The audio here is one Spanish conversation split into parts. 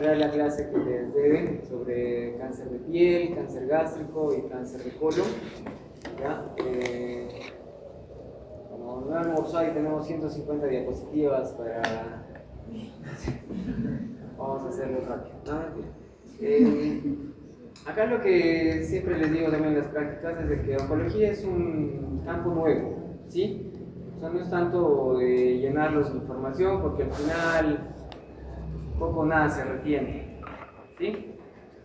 Era la clase que les deben sobre cáncer de piel, cáncer gástrico y cáncer de colon. ¿Ya? Como no almorzado y tenemos 150 diapositivas para... Vamos a hacerlo rápido, ¿no? Acá lo que siempre les digo también en las prácticas es de que oncología es un campo nuevo, ¿sí? O sea, no es tanto de llenarlos de información porque al final poco o nada se retiene, ¿sí?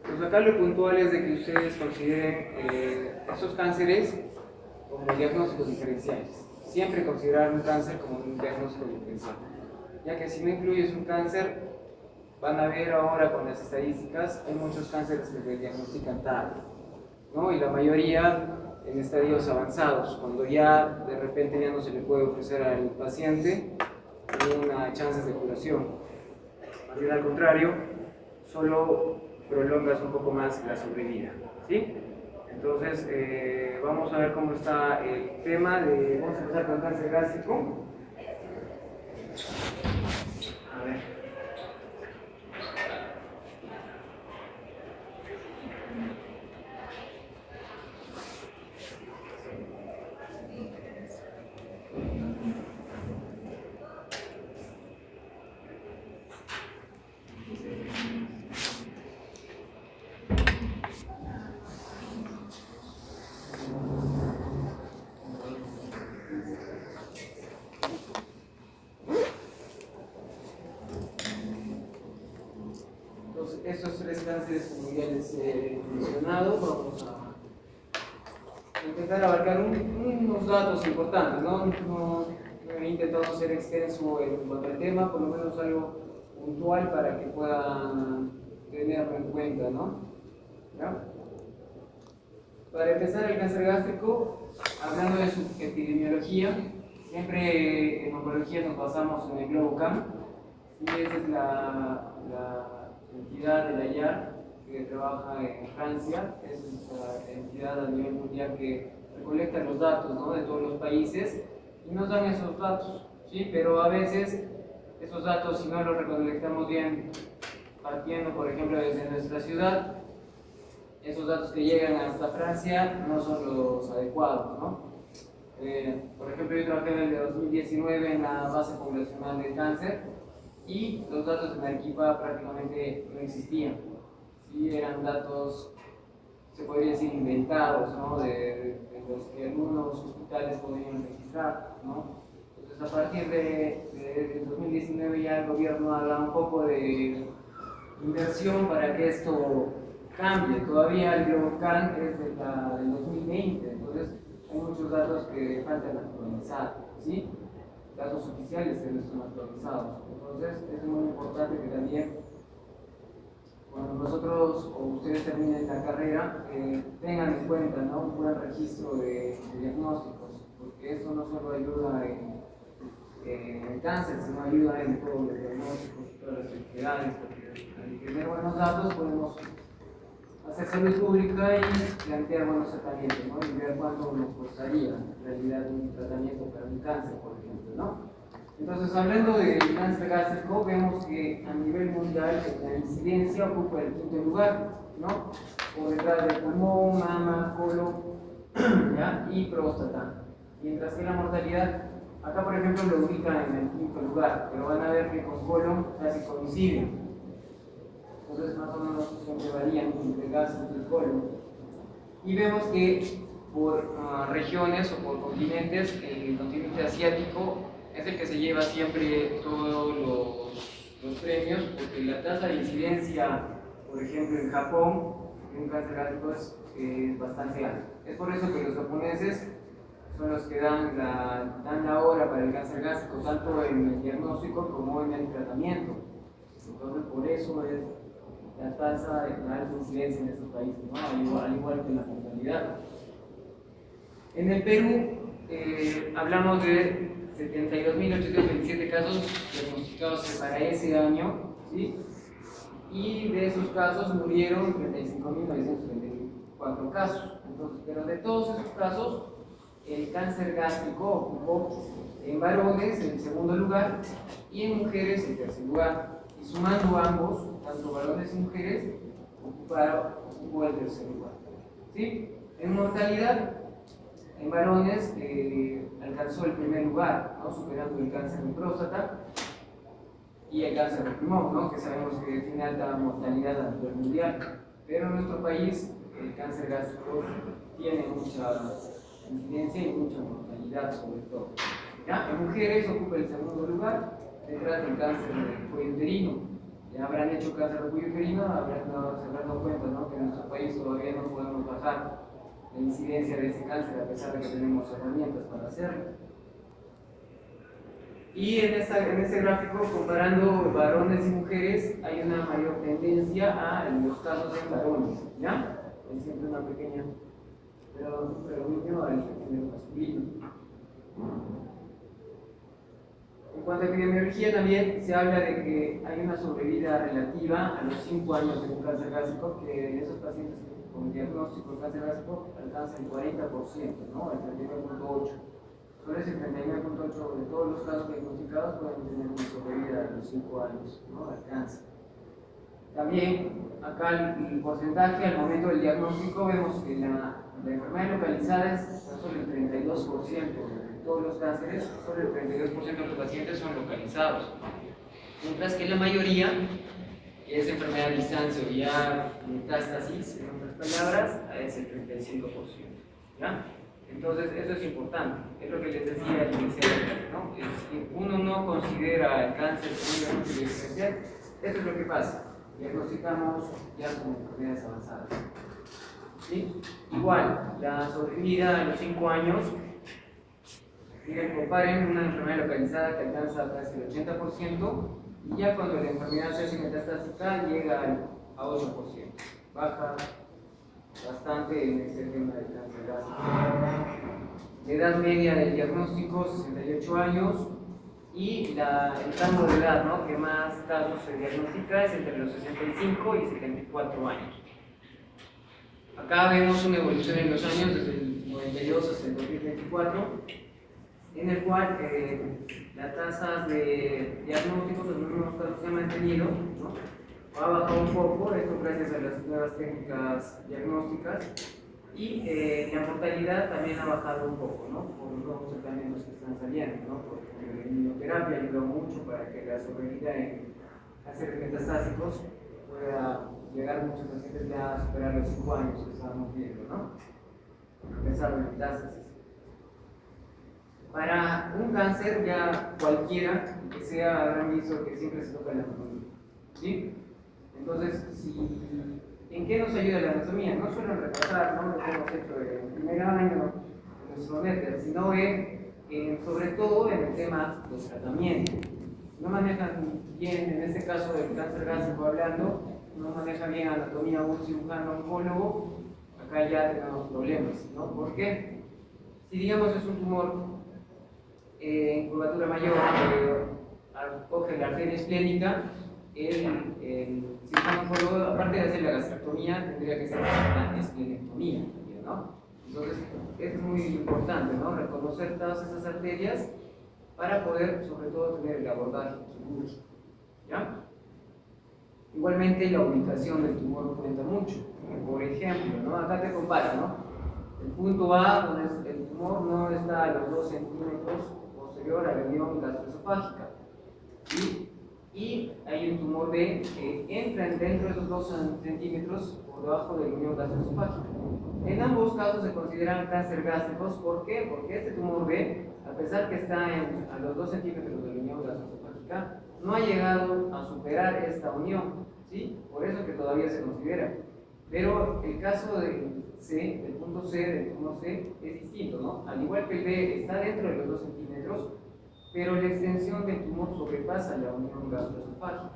Pues acá lo puntual es de que ustedes consideren estos cánceres como diagnósticos diferenciales. Siempre considerar un cáncer como un diagnóstico diferencial, ya que si no incluyes un cáncer, van a ver ahora con las estadísticas, hay muchos cánceres que se diagnostican tarde, ¿no? Y la mayoría en estadios avanzados, cuando ya de repente ya no se le puede ofrecer al paciente una chances de curación. Más bien al contrario, solo prolongas un poco más la sobrevida, ¿sí? Entonces, vamos a ver cómo está el tema de... Vamos a empezar con cáncer gástrico. A ver. Estos tres cánceres, como ya les he mencionado, vamos a intentar abarcar unos datos importantes, ¿no? No he intentado ser extenso en cuanto al tema, por lo menos algo puntual para que puedan tenerlo en cuenta, ¿no? ¿Ya? Para empezar, el cáncer gástrico, hablando de su epidemiología, siempre en oncología nos basamos en el GloboCam, y esa es la entidad de la IAR que trabaja en Francia, es la entidad a nivel mundial que recolecta los datos, ¿no?, de todos los países y nos dan esos datos, ¿sí? Pero a veces esos datos, si no los recolectamos bien, partiendo por ejemplo desde nuestra ciudad, esos datos que llegan hasta Francia no son los adecuados, ¿no? Por ejemplo, yo trabajé en el de 2019 en la base poblacional del cáncer y los datos en Arequipa prácticamente no existían. Sí, eran datos, se podría decir, inventados, ¿no?, de los que algunos hospitales podían registrar, ¿no? Entonces, a partir de 2019 ya el gobierno habla un poco de inversión para que esto cambie. Todavía el GloboCam es del 2020, entonces hay muchos datos que faltan actualizar, ¿sí? Datos oficiales que no están actualizados. Entonces es muy importante que también cuando nosotros o ustedes terminen la carrera tengan en cuenta, ¿no?, un buen registro de diagnósticos, porque eso no solo ayuda en el cáncer, sino ayuda en todos los diagnósticos y todas las enfermedades, porque al tener buenos datos podemos hacer salud pública y plantear buenos tratamientos, ¿no?, y ver cuánto nos costaría en realidad un tratamiento para un cáncer, por ejemplo, ¿no? Entonces, hablando del cáncer gástrico, vemos que a nivel mundial la incidencia ocupa el quinto lugar, ¿no?, por detrás del pulmón, mama, colon, ¿ya?, y próstata. Mientras que la mortalidad, acá por ejemplo lo ubican en el quinto lugar, pero van a ver que con colon casi coinciden. Entonces más o menos siempre varían entre gástrico y colon. Y vemos que por regiones o por continentes, el continente asiático es el que se lleva siempre todos los premios, porque la tasa de incidencia, por ejemplo en Japón, de un cáncer gástrico es bastante alta. Es por eso que los japoneses son los que dan la hora para el cáncer gástrico, tanto en el diagnóstico como en el tratamiento. Entonces por eso es la tasa de la alta incidencia en estos países, ¿no?, al igual que la mortalidad. En el Perú hablamos de 72.827 casos diagnosticados para ese año, ¿sí?, y de esos casos murieron 35.934 casos. Entonces, pero de todos esos casos, el cáncer gástrico ocupó en varones en segundo lugar y en mujeres en tercer lugar. sumando ambos, tanto varones y mujeres, ocupó el tercer lugar. ¿Sí? En mortalidad, en varones alcanzó el primer lugar, ¿no? Superando el cáncer de próstata y el cáncer de pulmón, ¿no? Que sabemos que tiene alta mortalidad a nivel mundial. Pero en nuestro país el cáncer gástrico tiene mucha incidencia y mucha mortalidad sobre todo. ¿Ya? En mujeres ocupa el segundo lugar, detrás del cáncer de cuello uterino. Ya habrán hecho cáncer de cuello uterino, se habrán dado cuenta, ¿no? Que en nuestro país todavía no podemos bajar la incidencia de ese cáncer a pesar de que tenemos herramientas para hacerlo. Y en este gráfico, comparando varones y mujeres, hay una mayor tendencia a los casos en varones, ¿ya? Hay siempre una pequeña predominio al género masculino. En cuanto a epidemiología, también se habla de que hay una sobrevida relativa a los 5 años de un cáncer gástrico, que en esos pacientes con diagnóstico de cáncer gástrico alcanza el 40%, ¿no? El 39.8%. Sobre ese 39.8% de todos los casos diagnosticados pueden tener una sobrevida de los 5 años, ¿no? Al cáncer. También, acá el porcentaje al momento del diagnóstico, vemos que la enfermedad localizada es solo el 32% de todos los cánceres, solo el 32% de los pacientes son localizados. Mientras que la mayoría es enfermedad a distancia o ya metástasis, en otras palabras, es el 35%. ¿Ya? Entonces, eso es importante, es lo que les decía al iniciar, ¿no? Si uno no considera el cáncer como un diagnóstico diferencial, eso es lo que pasa. Diagnosticamos ya como enfermedades avanzadas. ¿Sí? Igual, la sobrevida a los 5 años, miren, comparen una enfermedad localizada que alcanza casi el 80%, y ya cuando la enfermedad se hace metastásica llega a 8%. Baja bastante en este tema del cáncer gástrico. La edad media del diagnóstico, 68 años. Y el rango de edad, ¿no?, que más casos se diagnostica es entre los 65 y 74 años. Acá vemos una evolución en los años desde el 92 hasta el 2024, en el cual las tasas de diagnósticos en algunos casos se han mantenido, ¿no? Ha bajado un poco, esto gracias a las nuevas técnicas diagnósticas, y la mortalidad también ha bajado un poco, ¿no?, por los nuevos tratamientos que están saliendo, ¿no? Porque la inmunoterapia ayuda mucho para que la sobrevida en cánceres metastásicos pueda llegar a muchos pacientes ya a superar los 5 años que estábamos viendo, ¿no? A pesar de metástasis. Para un cáncer ya cualquiera, que sea, habrán visto que siempre se toca la anatomía, ¿sí? Entonces, ¿en qué nos ayuda la anatomía? No solo en repasar, ¿no?, lo que hemos hecho en el primer año de nuestro método, sino sobre todo en el tema del tratamiento. Si no manejan bien, en este caso del cáncer gástrico hablando, no maneja bien anatomía un cirujano oncólogo, acá ya tenemos problemas, ¿no? ¿Por qué? Si digamos es un tumor en curvatura mayor, coge la arteria esplénica, el cirujano oncólogo, aparte de hacer la gastrectomía, tendría que hacer la esplenectomía, ¿no? Entonces, es muy importante, ¿no?, reconocer todas esas arterias para poder, sobre todo, tener el abordaje quirúrgico, ¿ya? Igualmente, la ubicación del tumor cuenta mucho. Por ejemplo, ¿no?, acá te compara, ¿no? El punto A, donde el tumor no está a los 2 centímetros posterior a la unión gastroesofágica, y hay un tumor B que entra dentro de esos 2 centímetros por debajo de la unión gastroesofágica. En ambos casos se consideran cáncer gástricos. ¿Por qué? Porque este tumor B, a pesar que está a los 2 centímetros de la unión gastroesofágica, no ha llegado a superar esta unión, ¿sí? Por eso que todavía se considera. Pero el caso del C, del punto C, del tumor C, es distinto, ¿no? Al igual que el B está dentro de los 2 centímetros, pero la extensión del tumor sobrepasa la unión gastroesofágica.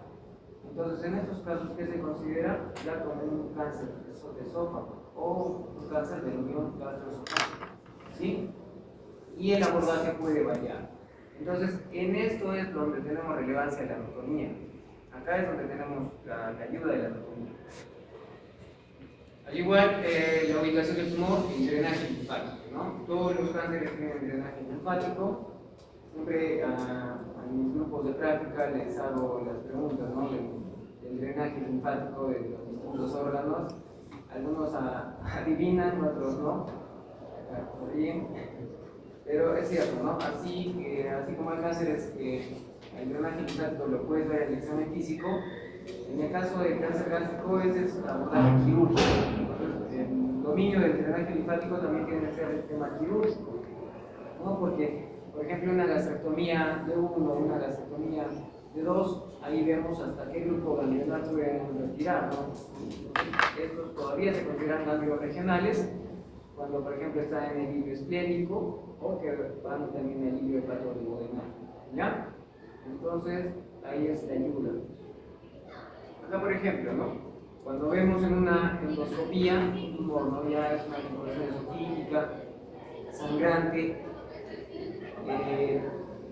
Entonces, en estos casos, ¿qué se considera? Ya como un cáncer de esófago o un cáncer de la unión gastroesofágica, ¿sí? Y el abordaje puede variar. Entonces, en esto es donde tenemos relevancia la anatomía. Acá es donde tenemos la ayuda de la anatomía. Al igual, la ubicación del tumor y el drenaje linfático, ¿no? Todos los cánceres tienen drenaje linfático. Siempre a mis grupos de práctica les hago las preguntas, ¿no? del drenaje linfático de los distintos órganos. Algunos adivinan, otros no. Bien. Pero es cierto, ¿no? Así como hay cánceres que el drenaje linfático lo puedes ver en el examen físico, en el caso del cáncer gástrico ese es abordaje quirúrgico. Entonces, el dominio del drenaje linfático también tiene que ser el tema quirúrgico, ¿no? Porque, por ejemplo, una gastrectomía de 1, una gastrectomía de 2, ahí vemos hasta qué grupo ganglionar pueden retirar, ¿no? Estos todavía se consideran ganglios regionales, cuando por ejemplo está en el hilio esplénico o que van también en el hilio hepatoduodenal, ¿ya? Entonces, ahí es la ayuda. Acá, por ejemplo, ¿no? Cuando vemos en una endoscopía un tumor, ¿no? Ya es una tumorización esofígica, sangrante,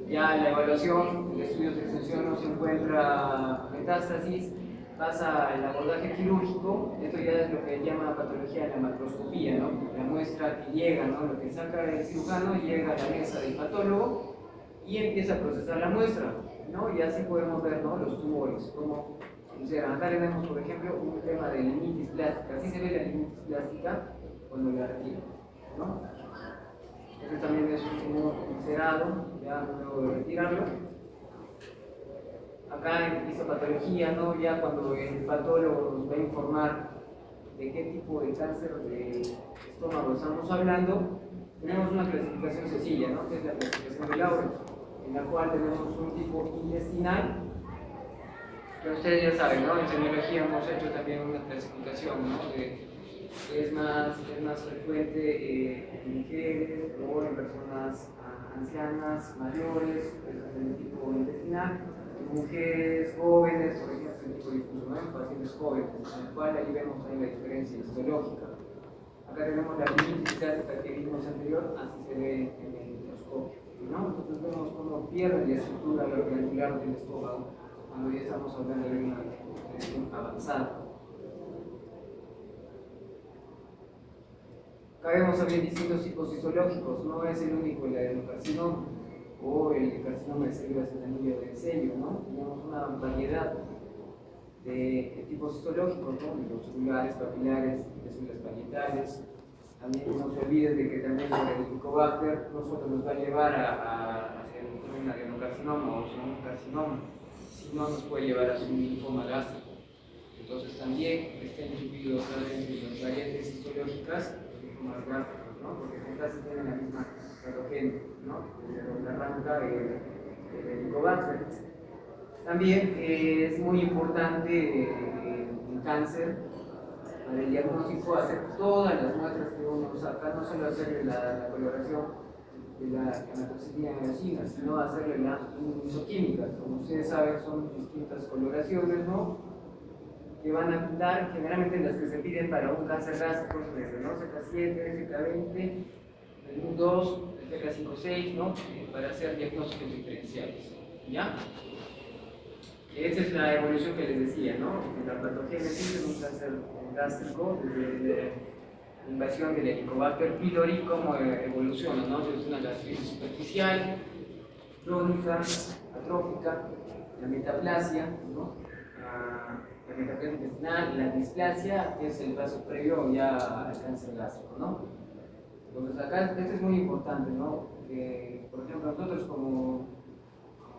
ya la evaluación, el estudio de extensión no se encuentra metástasis, pasa al abordaje quirúrgico. Esto ya es lo que llama patología de la macroscopía, ¿no? La muestra que llega, ¿no? Lo que saca el cirujano llega a la mesa del patólogo y empieza a procesar la muestra, ¿no? Y así podemos ver, ¿no? Los tumores, como, o sea, acá le vemos, por ejemplo, un tema de linitis plástica. Así se ve la linitis plástica cuando la retiran, ¿no? Este también es un tumor ulcerado, ya luego de retirarlo. Acá en histopatología, ¿no? Ya cuando el patólogo nos va a informar de qué tipo de cáncer de estómago estamos hablando, tenemos una clasificación sencilla, ¿no? Que es la clasificación de Lauren, en la cual tenemos un tipo intestinal, que ustedes ya saben, ¿no? En semiología hemos hecho también una clasificación, ¿no? Es más frecuente en mujeres o en personas ancianas, mayores, es el tipo intestinal. Mujeres jóvenes, por ejemplo, el tipo difuso, ¿no? Pacientes jóvenes, en el cual ahí vemos ahí la diferencia histológica. Acá tenemos la linitis plástica que vimos anterior, así se ve en el microscopio, ¿no? Entonces vemos cómo pierde la estructura glandular del estómago cuando ya estamos hablando de una lesión avanzada. Acá vemos también distintos tipos histológicos, no es el único el adenocarcinoma o el carcinoma de células en anillo de sello, ¿no? Tenemos una variedad de tipos histológicos, ¿no? Los celulares, papilares, de células parietales. También no se olviden de que también el Helicobacter no solo nos va a llevar a hacer un adenocarcinoma o un carcinoma, sino nos puede llevar a hacer un linfoma gástrico. Entonces también están incluidos dentro de las variantes histológicas los linfomas gástricos, ¿no? Porque casi tienen la misma patogenia, ¿no? Desde donde arranca el Helicobacter. También es muy importante en cáncer, para el diagnóstico, hacer todas las muestras que uno saca, no solo hacerle la coloración de la hematoxilina de eosina, sino hacerle la inmunizoquímica. Como ustedes saben, son distintas coloraciones, ¿no? Que van a dar generalmente las que se piden para un cáncer gástrico, desde, ¿no? CK7, CK20, el MUC2, el CK56, ¿no? Para hacer diagnósticos diferenciales, ¿ya? Esa es la evolución que les decía, ¿no? La patogénesis en un cáncer gástrico, desde la invasión del Helicobacter pylori, cómo evoluciona, ¿no? Desde una gastritis superficial, crónica, atrófica, la metaplasia, ¿no? La metaplasia intestinal, la displasia, que es el paso previo ya al cáncer gástrico, ¿no? Entonces acá esto es muy importante, ¿no? Que, por ejemplo, nosotros como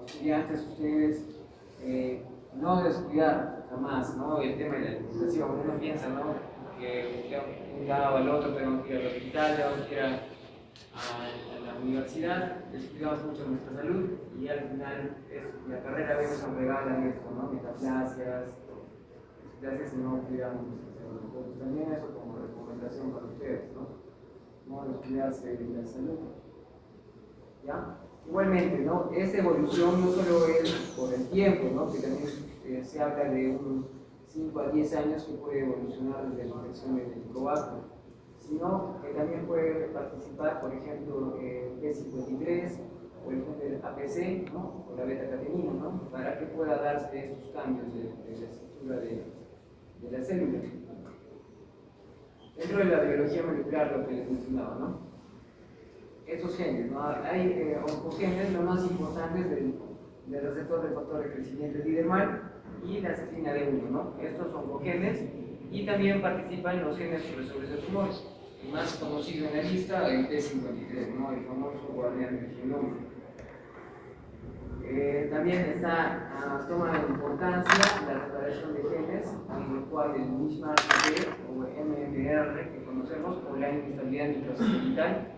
estudiantes, ustedes, no descuidar jamás, ¿no? El tema de la alimentación. Uno piensa, ¿no? Que de un lado al otro tenemos que ir al hospital, tenemos que ir a la universidad, descuidamos mucho nuestra salud y al final la carrera a veces nos regalan esto, ¿no? Metaplasias, displasias y no cuidamos nuestra salud. Entonces también eso como recomendación para ustedes, ¿no? No descuidarse de la salud. ¿Ya? Igualmente, ¿no? Esta evolución no solo es por el tiempo, ¿no? Que también se habla de unos 5 a 10 años que puede evolucionar desde la infección del Helicobacter, sino que también puede participar, por ejemplo, el P53 o el APC, ¿no? O la beta-catenina, ¿no? Para que pueda darse estos cambios de la estructura de la célula. Dentro de la biología molecular, lo que les mencionaba, ¿no? Estos genes, ¿no? Hay oncogenes, lo más importantes del receptor del factor de crecimiento epidermal y la ciclina D1, ¿no? Estos son cogenes y también participan los genes supresores de tumores. El más conocido en la lista, el P53, ¿no? El famoso guardián del genoma. También está, toma de importancia la reparación de genes, en el cual el mismatch o MMR que conocemos, o la inestabilidad microsatelital,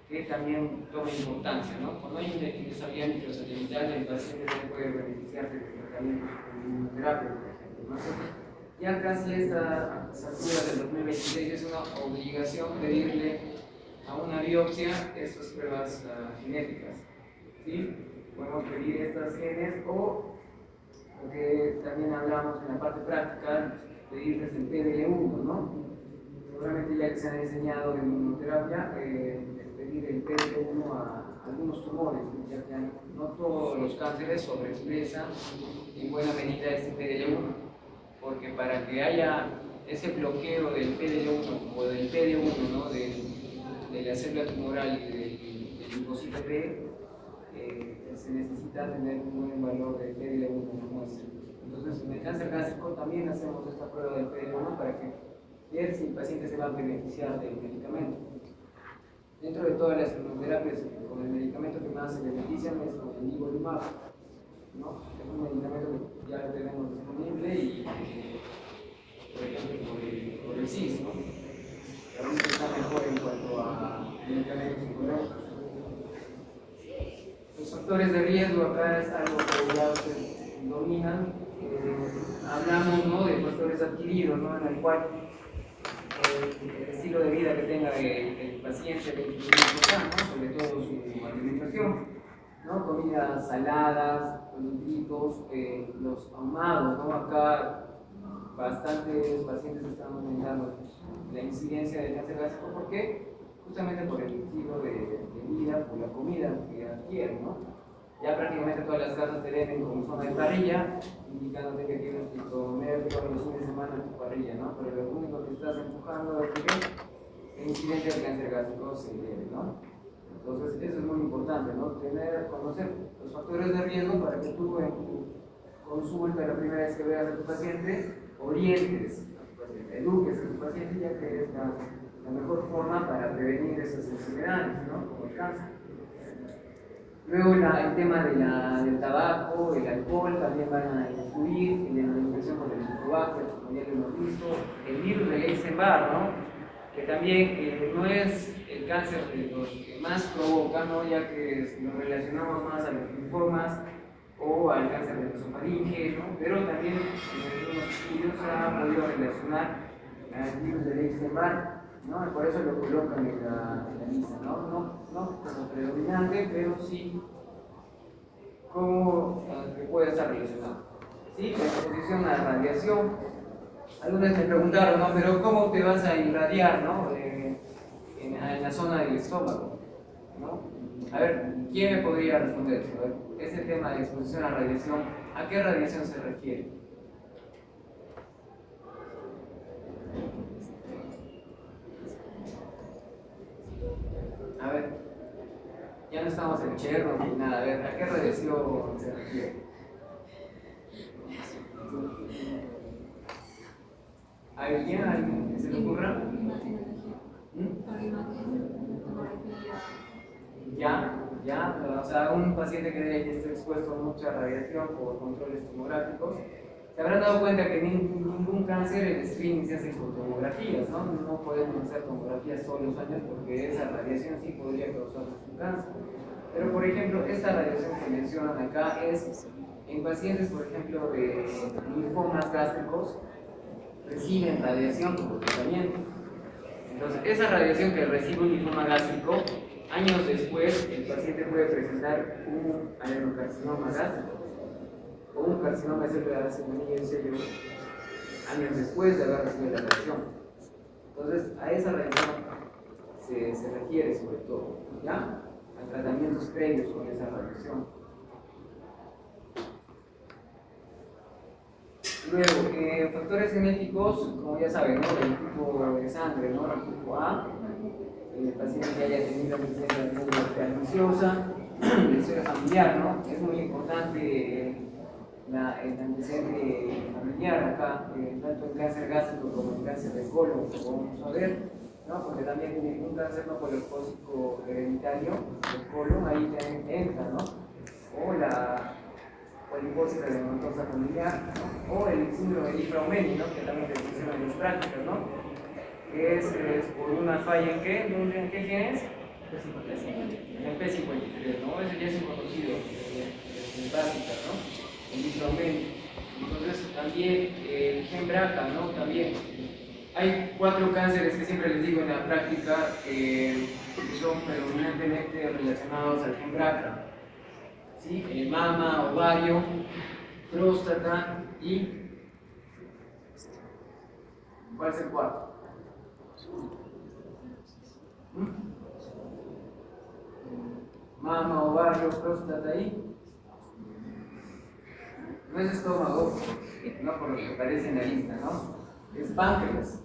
que también toma importancia, ¿no? Cuando hay una inestabilidad microsatelital, el paciente no puede beneficiarse de tratamientos con inmunoterapia, por ejemplo, ¿no? Ya casi esta altura del 2026 es una obligación pedirle a una biopsia estas pruebas genéticas, ¿sí? Podemos pedir estas genes o, lo que también hablamos en la parte práctica, pedirles el PDL1, ¿no? Seguramente ya que se han enseñado en inmunoterapia, pedir el PDL1 a algunos tumores, ya que no todos los cánceres sobreexpresan en buena medida este PDL1, porque para que haya ese bloqueo del PDL1 o del PD1, ¿no? de la célula tumoral y del linfocito T, se necesita tener un buen valor de PDL1 en la muestra. Entonces, en el cáncer gástrico también hacemos esta prueba del PDL1 para que ver si el paciente se va a beneficiar del medicamento. Dentro de todas las inmunoterapias, con el medicamento que más se benefician es con el nivolumab, ¿no? Es un medicamento que ya lo tenemos disponible y, por ejemplo, por el CIS, ¿no? Realmente está mejor en cuanto a medicamentos oncológicos. Los factores de riesgo acá es algo que ya ustedes dominan. Hablamos, ¿no? de factores adquiridos, ¿no? En el cual el estilo de vida que tenga el paciente es importante, ¿no? Sobre todo su alimentación, ¿no? Comidas saladas, nitritos, los ahumados, ¿no? Acá bastantes pacientes están aumentando la incidencia del cáncer gástrico. ¿Por qué? Justamente por el estilo de vida, por la comida que adquieren, ¿no? Ya prácticamente todas las casas te venden como zona de parrilla, indicándote que tienes que comer todos los fines de semana en tu parrilla, ¿no? Pero lo único que estás empujando es que el incidente del cáncer gástrico se eleve, ¿no? Entonces, eso es muy importante, ¿no? Conocer los factores de riesgo para que tú en tu consulta, la primera vez que veas a tu paciente, orientes a tu paciente, eduques a tu paciente, ya que es la mejor forma para prevenir esas enfermedades, ¿no? Como el cáncer. Luego el tema del tabaco, el alcohol también van a influir en la infección por el Helicobacter, como ya lo hemos visto. El virus del Epstein-Barr, ¿no? Que también no es el cáncer de los que más provoca, ¿no? Ya que lo relacionamos más a los linfomas o al cáncer de esofaringe, ¿no? Pero también en algunos estudios se ha podido relacionar al virus del Epstein-Barr, ¿no? Por eso lo colocan en la lista, ¿no? No como predominante, pero sí como que puede estar relacionado. ¿Sí? La exposición a la radiación. Algunos me preguntaron, ¿no? Pero ¿cómo te vas a irradiar, ¿no? En la zona del estómago, ¿no? A ver, ¿quién me podría responder eso? A ver, ese tema de exposición a radiación, ¿a qué radiación se refiere? A ver, ya no estamos en Chernobyl ni nada. A ver, ¿a qué radiación se refiere? ¿Alguien que se le ocurra? Ya, o sea, un paciente que esté expuesto a mucha radiación por controles tomográficos, se habrán dado cuenta que ningún cáncer el screening se hace con tomografías, ¿no? No podemos hacer tomografías todos los años porque esa radiación sí podría causarnos un cáncer. Pero, por ejemplo, esta radiación que mencionan acá es en pacientes, por ejemplo, de linfomas gástricos, reciben radiación como tratamiento. Entonces, esa radiación que recibe un linfoma gástrico, años después, el paciente puede presentar un adenocarcinoma gástrico o un carcinoma de célula de anillo en serio años después de haber recibido la radiación. Entonces, a esa radiación se refiere sobre todo, ¿ya? A tratamientos previos con esa radiación. Luego, factores genéticos, como ya saben, ¿no? El tipo de sangre, ¿no? El tipo A, el paciente que haya tenido una perniciosa, la historia familiar, ¿no? Es muy importante el antecedente familiar acá, tanto en cáncer gástrico como en cáncer de colon, como vamos a ver, ¿no? Porque también un cáncer no poliposésico hereditario del colon, ahí también entra, ¿no? O la poliposis medicamentosa familiar, ¿no? O el síndrome de Di-Fraumeni, ¿no? Que también se menciona en las prácticas, ¿no? Que es por una falla en qué, ¿en qué genes? En el P53, ¿no? Ese ya es un conocido en básicas, ¿no? El Di-Fraumeni. Entonces también el gen BRCA, ¿no? También hay 4 cánceres que siempre les digo en la práctica que son predominantemente relacionados al gen BRCA. ¿Sí? Mama, ovario, próstata y ¿cuál es el cuarto? Mama, ovario, próstata y no es estómago, no por lo que aparece en la lista, ¿no? Es páncreas.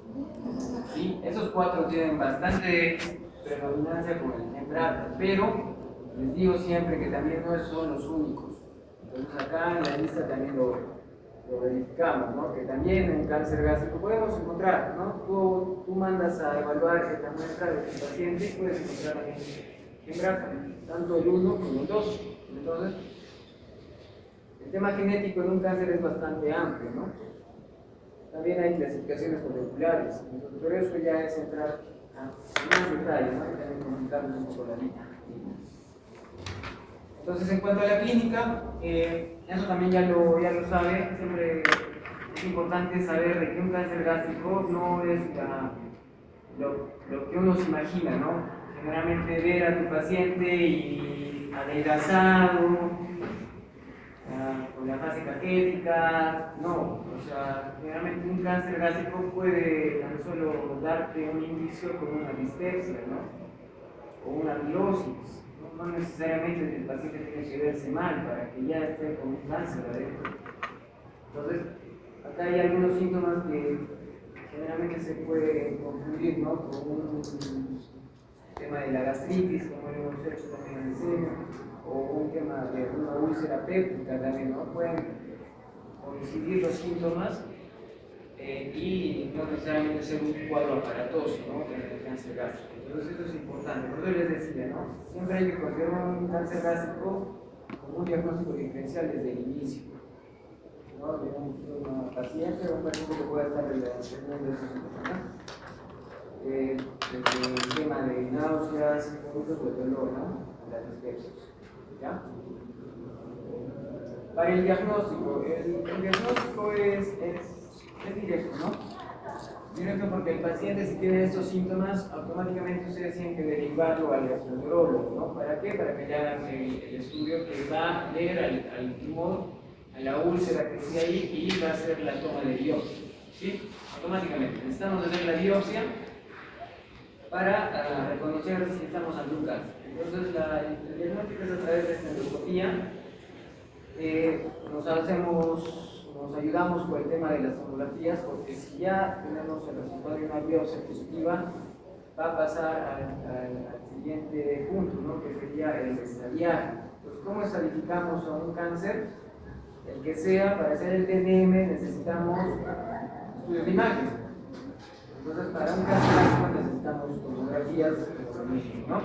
¿Sí? Esos 4 tienen bastante predominancia con el gen BRCA, pero les digo siempre que también no son los únicos. Entonces acá en la lista también lo verificamos, ¿no? Que también en cáncer gástrico podemos encontrar, ¿no? Tú mandas a evaluar la muestra de tu paciente y puedes encontrar en BRCA, tanto el 1 como el 2. Entonces, el tema genético en un cáncer es bastante amplio, ¿no? También hay clasificaciones moleculares, pero eso ya es entrar a más detalles, ¿no? Y también comentarles un poco la lista. Entonces, en cuanto a la clínica, eso también ya lo sabe, siempre es importante saber de que un cáncer gástrico no es lo que uno se imagina, ¿no? Generalmente ver a tu paciente y adelgazado, con la fase caquética, no, o sea, generalmente un cáncer gástrico puede tan solo darte un indicio con una dispepsia, ¿no? O una pirosis. No necesariamente el paciente tiene que verse mal para que ya esté con un cáncer adentro. Entonces, acá hay algunos síntomas que generalmente se puede confundir, ¿no? Con un tema de la gastritis, como hemos hecho también en el diseño, o un tema de una úlcera péptica también, ¿no? Pueden coincidir los síntomas y no necesariamente ser un cuadro aparatoso, ¿no? De cáncer gástrico. Entonces eso es importante, por eso les decía, ¿no? Siempre hay que considerar un cáncer gástrico como un diagnóstico diferencial desde el inicio, ¿no? De una paciente o un paciente que pueda estar teniendo esos síntomas, desde el tema de náuseas, vómitos o de dolor, ¿no? Las dispepsias, ¿ya? Para el diagnóstico es directo, ¿no? Directo porque el paciente, si tiene estos síntomas, automáticamente ustedes tienen que derivarlo al gastroenterólogo, ¿no? ¿Para qué? Para que le hagan el estudio que va a leer al tumor, a la úlcera que esté ahí y va a hacer la toma de biopsia, ¿sí? Automáticamente. Necesitamos hacer la biopsia para reconocer si estamos ante un cáncer. Entonces, el diagnóstico es a través de esta endoscopía. Nos ayudamos con el tema de las tomografías, porque si ya tenemos el resultado de una biopsia positiva, va a pasar al siguiente punto, ¿no? Que sería el estadiar. Entonces, ¿cómo estadificamos a un cáncer? El que sea, para hacer el TNM necesitamos estudios de imagen. Entonces, para un cáncer necesitamos tomografías, ¿no?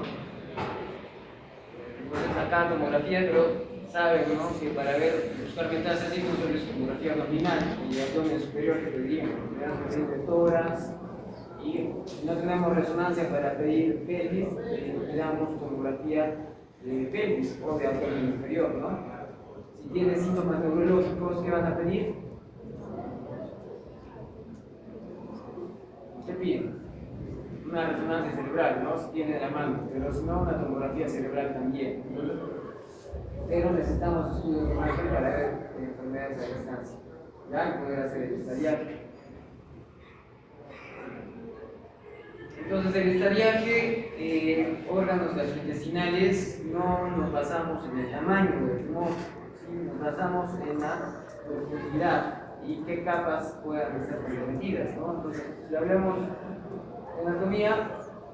Entonces, acá tomografía, pero saben, ¿no? Que para buscar metástasis no solo es tomografía abdominal, y abdomen superior que pediríamos, tenemos que pedir de tórax, y si no tenemos resonancia para pedir pelvis, le damos tomografía de pelvis o de abdomen inferior, ¿no? Si tiene síntomas neurológicos, ¿qué van a pedir? ¿Qué piden? Una resonancia cerebral, ¿no? Si tiene la mano, pero si no, una tomografía cerebral también. Pero necesitamos estudios de imagen para ver enfermedades a distancia, ¿ya? Y poder hacer el estadiaje. Entonces, el estadiaje, órganos gastrointestinales, no nos basamos en el tamaño del tumor, ¿sí? Nos basamos en la profundidad y qué capas puedan ser comprometidas, ¿no? Entonces, si hablamos de anatomía,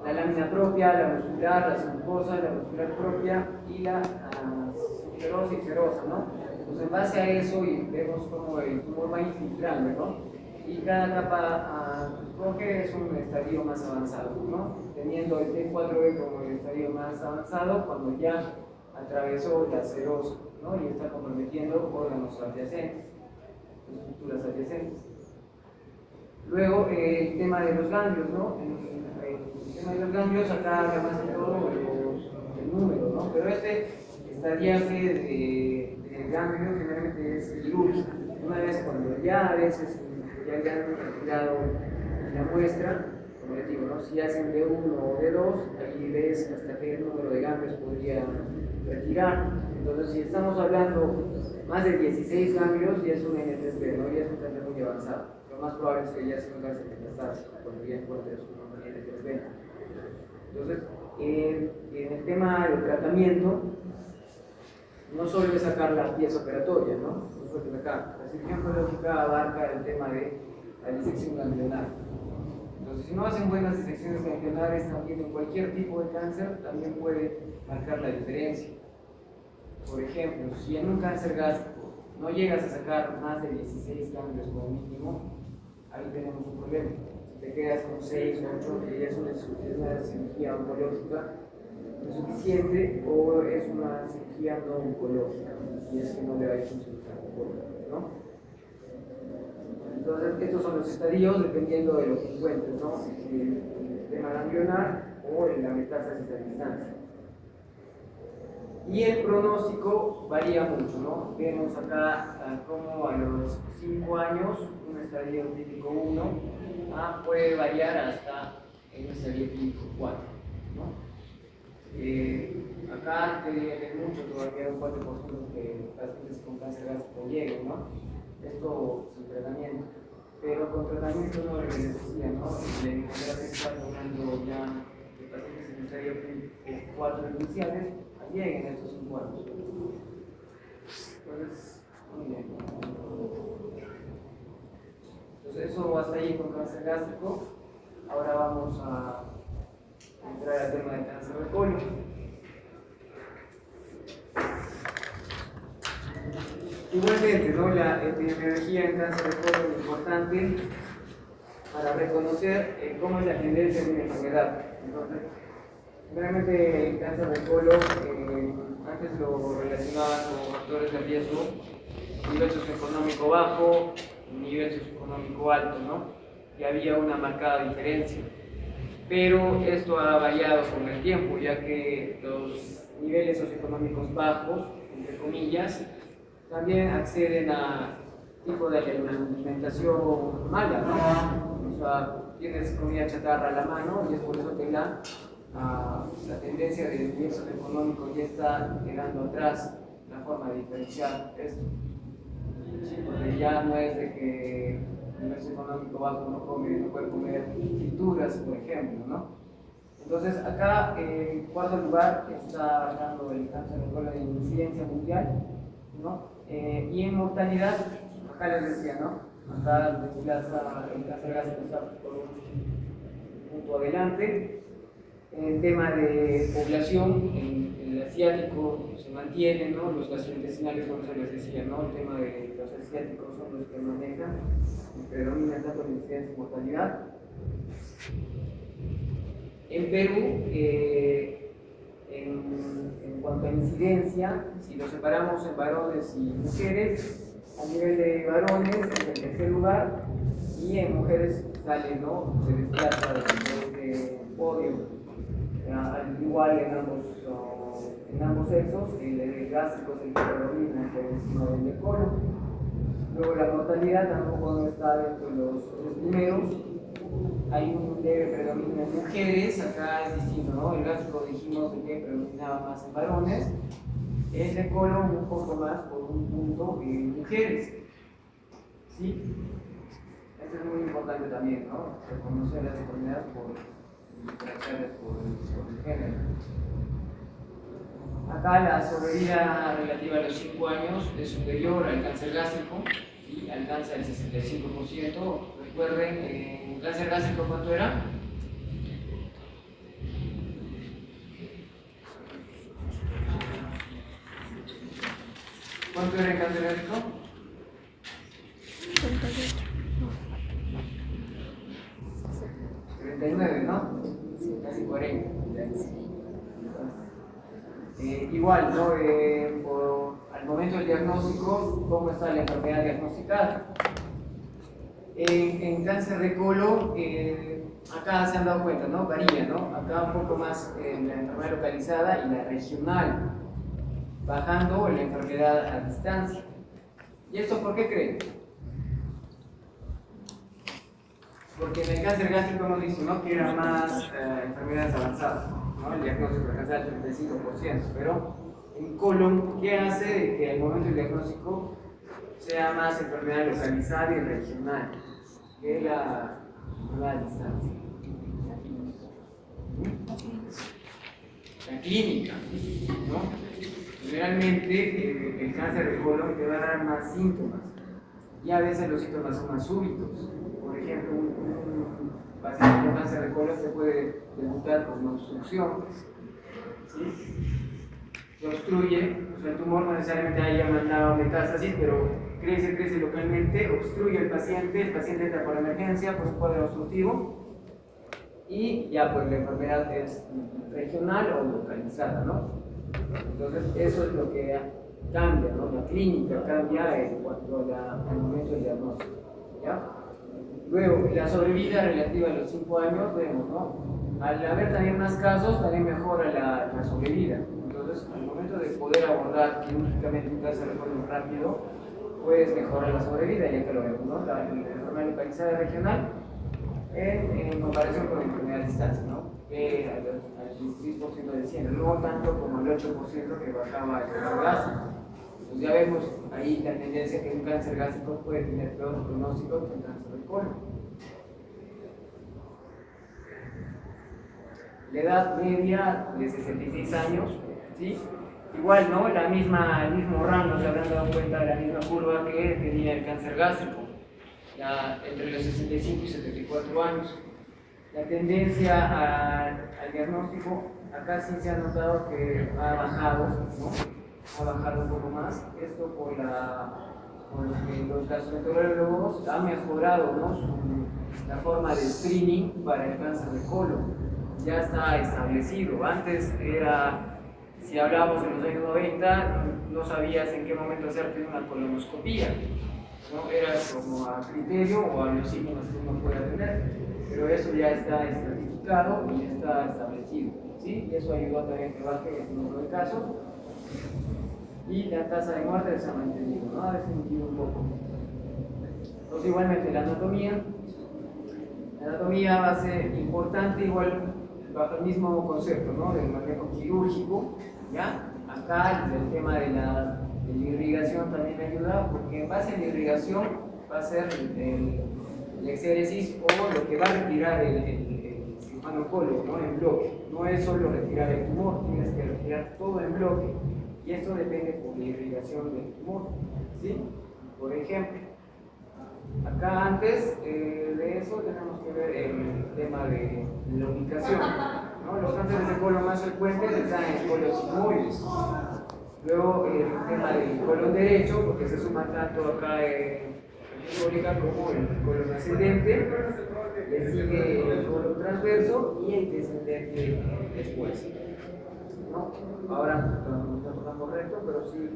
la lámina propia, la muscular, la submucosa, la muscular propia y la subserosa y serosa, ¿no? Entonces, en base a eso, y vemos cómo el tumor va infiltrando, ¿no? Y cada capa coge es un estadio más avanzado, ¿no? Teniendo el T4E como el estadio más avanzado cuando ya atravesó la serosa, ¿no? Y está comprometiendo órganos adyacentes, estructuras adyacentes. Luego, el tema de los ganglios, ¿no? El tema de los ganglios, acá habla más que todo el número, ¿no? Pero este estadiaje de ganglio generalmente es quirúrgico. Una vez cuando ya a veces ya han retirado la muestra, como les digo, ¿no? Si hacen de 1 o de 2, ahí ves hasta qué número de ganglios podría retirar. Entonces, si estamos hablando más de 16 ganglios, ya es un N3B, ¿no? Ya es un cáncer muy avanzado. Lo más probable es que ya sea un cáncer metastásico, cuando ya encuentres un N3B. Entonces, en el tema del tratamiento, no solo es sacar la pieza operatoria, ¿no? Acá, la cirugía oncológica abarca el tema de la disección ganglionar. Entonces, si no hacen buenas disecciones ganglionares también en cualquier tipo de cáncer, también puede marcar la diferencia. Por ejemplo, si en un cáncer gástrico no llegas a sacar más de 16 ganglios como mínimo, ahí tenemos un problema. Si te quedas con 6 o 8, que ya es una cirugía oncológica insuficiente o es una cirugía no oncológica, si es que no le va a funcionar, ¿no? Entonces, estos son los estadios dependiendo de lo que encuentres, ¿no? El tema ganglionar o la metástasis a distancia. Y el pronóstico varía mucho, ¿no? Vemos acá como a los 5 años, un estadio típico 1 puede variar hasta un estadio típico 4, ¿no? Acá es mucho todavía, un 4% que pacientes con cáncer gástrico lleguen, ¿no? Esto sin tratamiento, pero con tratamiento no les decía, ¿no? La enfermedad está logrando ya que pacientes en estadio 4 iniciales lleguen a estos 5 años. Entonces, muy bien. Entonces, eso hasta ahí con cáncer gástrico. Ahora vamos a entrar al tema del cáncer de colon. Igualmente, ¿no? La epidemiología en cáncer de colon es importante para reconocer cómo es la tendencia de una enfermedad. Entonces, realmente el cáncer de colon antes lo relacionaban con factores de riesgo, nivel socioeconómico bajo, nivel socioeconómico alto, ¿no? Y había una marcada diferencia. Pero esto ha variado con el tiempo, ya que los niveles socioeconómicos bajos, entre comillas, también acceden a tipo de alimentación mala, ¿no? O sea, tienes comida chatarra a la mano y es por eso que la tendencia del nivel socioeconómico ya está quedando atrás, la forma de diferenciar esto. Sí, porque ya no es de que el nivel socioeconómico bajo no puede comer frituras, por ejemplo, ¿no? Entonces, acá en cuarto lugar está hablando del cáncer de colon en incidencia mundial, ¿no? Y en mortalidad, acá les decía, ¿no? Acá el cáncer gástrico está por un punto adelante. El tema de población, el asiático se mantiene, ¿no? Los gastrointestinales, como se les decía, ¿no? El tema de los asiáticos son los que manejan, predominan tanto la incidencia y mortalidad. En Perú, en cuanto a incidencia, si lo separamos en varones y mujeres, a nivel de varones es el tercer lugar y en mujeres sale, ¿no? Se desplaza de este podio. Al igual en ambos sexos, el gástrico es el que predomina por encima del de colon. Luego la mortalidad tampoco no está dentro de los primeros. Hay un leve predominio en mujeres, acá es distinto, ¿no? El gástrico dijimos que predominaba más en varones, el de colon un poco más por un punto en mujeres. ¿Sí? Esto es muy importante también, ¿no? Reconocer las enfermedades por el género. Acá la sobrevida relativa a los 5 años es superior al cáncer gástrico y alcanza el 65%. Recuerden, el cáncer gástrico, ¿cuánto era? era el cáncer gástrico? 39, ¿no? Casi 40. Igual, ¿no? Al momento del diagnóstico, ¿cómo está la enfermedad diagnosticada? En cáncer de colon, acá se han dado cuenta, ¿no? Varía, ¿no? Acá un poco más la enfermedad localizada y la regional, bajando la enfermedad a distancia. ¿Y esto por qué creen? Porque en el cáncer gástrico hemos visto, ¿no?, que era más enfermedades avanzadas, ¿no? El diagnóstico alcanzaba el 35%, pero en colon, ¿qué hace de que al momento del diagnóstico sea más enfermedad localizada y regional que la distancia? La clínica, ¿no? Generalmente el cáncer de colon te va a dar más síntomas y a veces los síntomas son más súbitos. Por ejemplo, un paciente con cáncer de colon se puede debutar con una obstrucción, ¿sí? Se obstruye, o sea, el tumor no necesariamente haya mandado metástasis, pero crece localmente, obstruye al paciente, el paciente entra por emergencia, por un cuadro obstructivo, y ya pues la enfermedad es regional o localizada, ¿no? Entonces eso es lo que cambia, ¿no? La clínica cambia en cuanto al momento del diagnóstico, ¿ya? Luego, la sobrevida relativa a los 5 años, vemos, ¿no? Al haber también más casos, también mejora la sobrevida. Entonces, al momento de poder abordar quirúrgicamente un cáncer de colon rápido, puedes mejorar la sobrevida, ya que lo vemos, ¿no? La enfermedad localizada regional en comparación con la enfermedad a distancia, ¿no? Que al 16% desciende, no tanto como el 8% que bajaba el cáncer gástrico. Entonces ya vemos ahí la tendencia que un cáncer gástrico puede tener peor pronóstico que un cáncer de colon. La edad media de 66 años, ¿sí? Igual, ¿no? El mismo rango, se habrán dado cuenta de la misma curva que tenía el cáncer gástrico, ya entre los 65 y 74 años. La tendencia al diagnóstico, acá sí se ha notado que ha bajado, ¿no? Ha bajado un poco más, esto por lo que los gastroenterólogos han mejorado, ¿no?, la forma de screening para el cáncer de colon. Ya está establecido. Antes era, si hablábamos en los años 90, no sabías en qué momento hacerte una colonoscopía, ¿no? Era como a criterio o a los síntomas que uno pueda tener, pero eso ya está estratificado y ya está establecido, ¿sí? Y eso ayudó también a que baje el número de casos y la tasa de muerte se ha mantenido, ¿no? Ha descendido un poco. Entonces, igualmente, la anatomía va a ser importante, igual bajo el mismo concepto, ¿no?, del manejo quirúrgico, ¿ya? Acá el tema de la irrigación también ayuda, porque en base a la irrigación va a ser el exéresis o lo que va a retirar el cirujano oncólogo, ¿no?, en bloque. No es solo retirar el tumor, tienes que retirar todo en bloque, y esto depende por la irrigación del tumor, ¿sí? Por ejemplo, acá antes de eso tenemos que ver el tema de la ubicación, ¿no? Los cánceres de colon más frecuentes están en colon sigmoides. Luego el tema del colon derecho, porque se suma tanto acá en histrónica como el colon ascendente, le sigue el colon transverso y el descendente después, ¿no? Ahora no está correcto, pero sí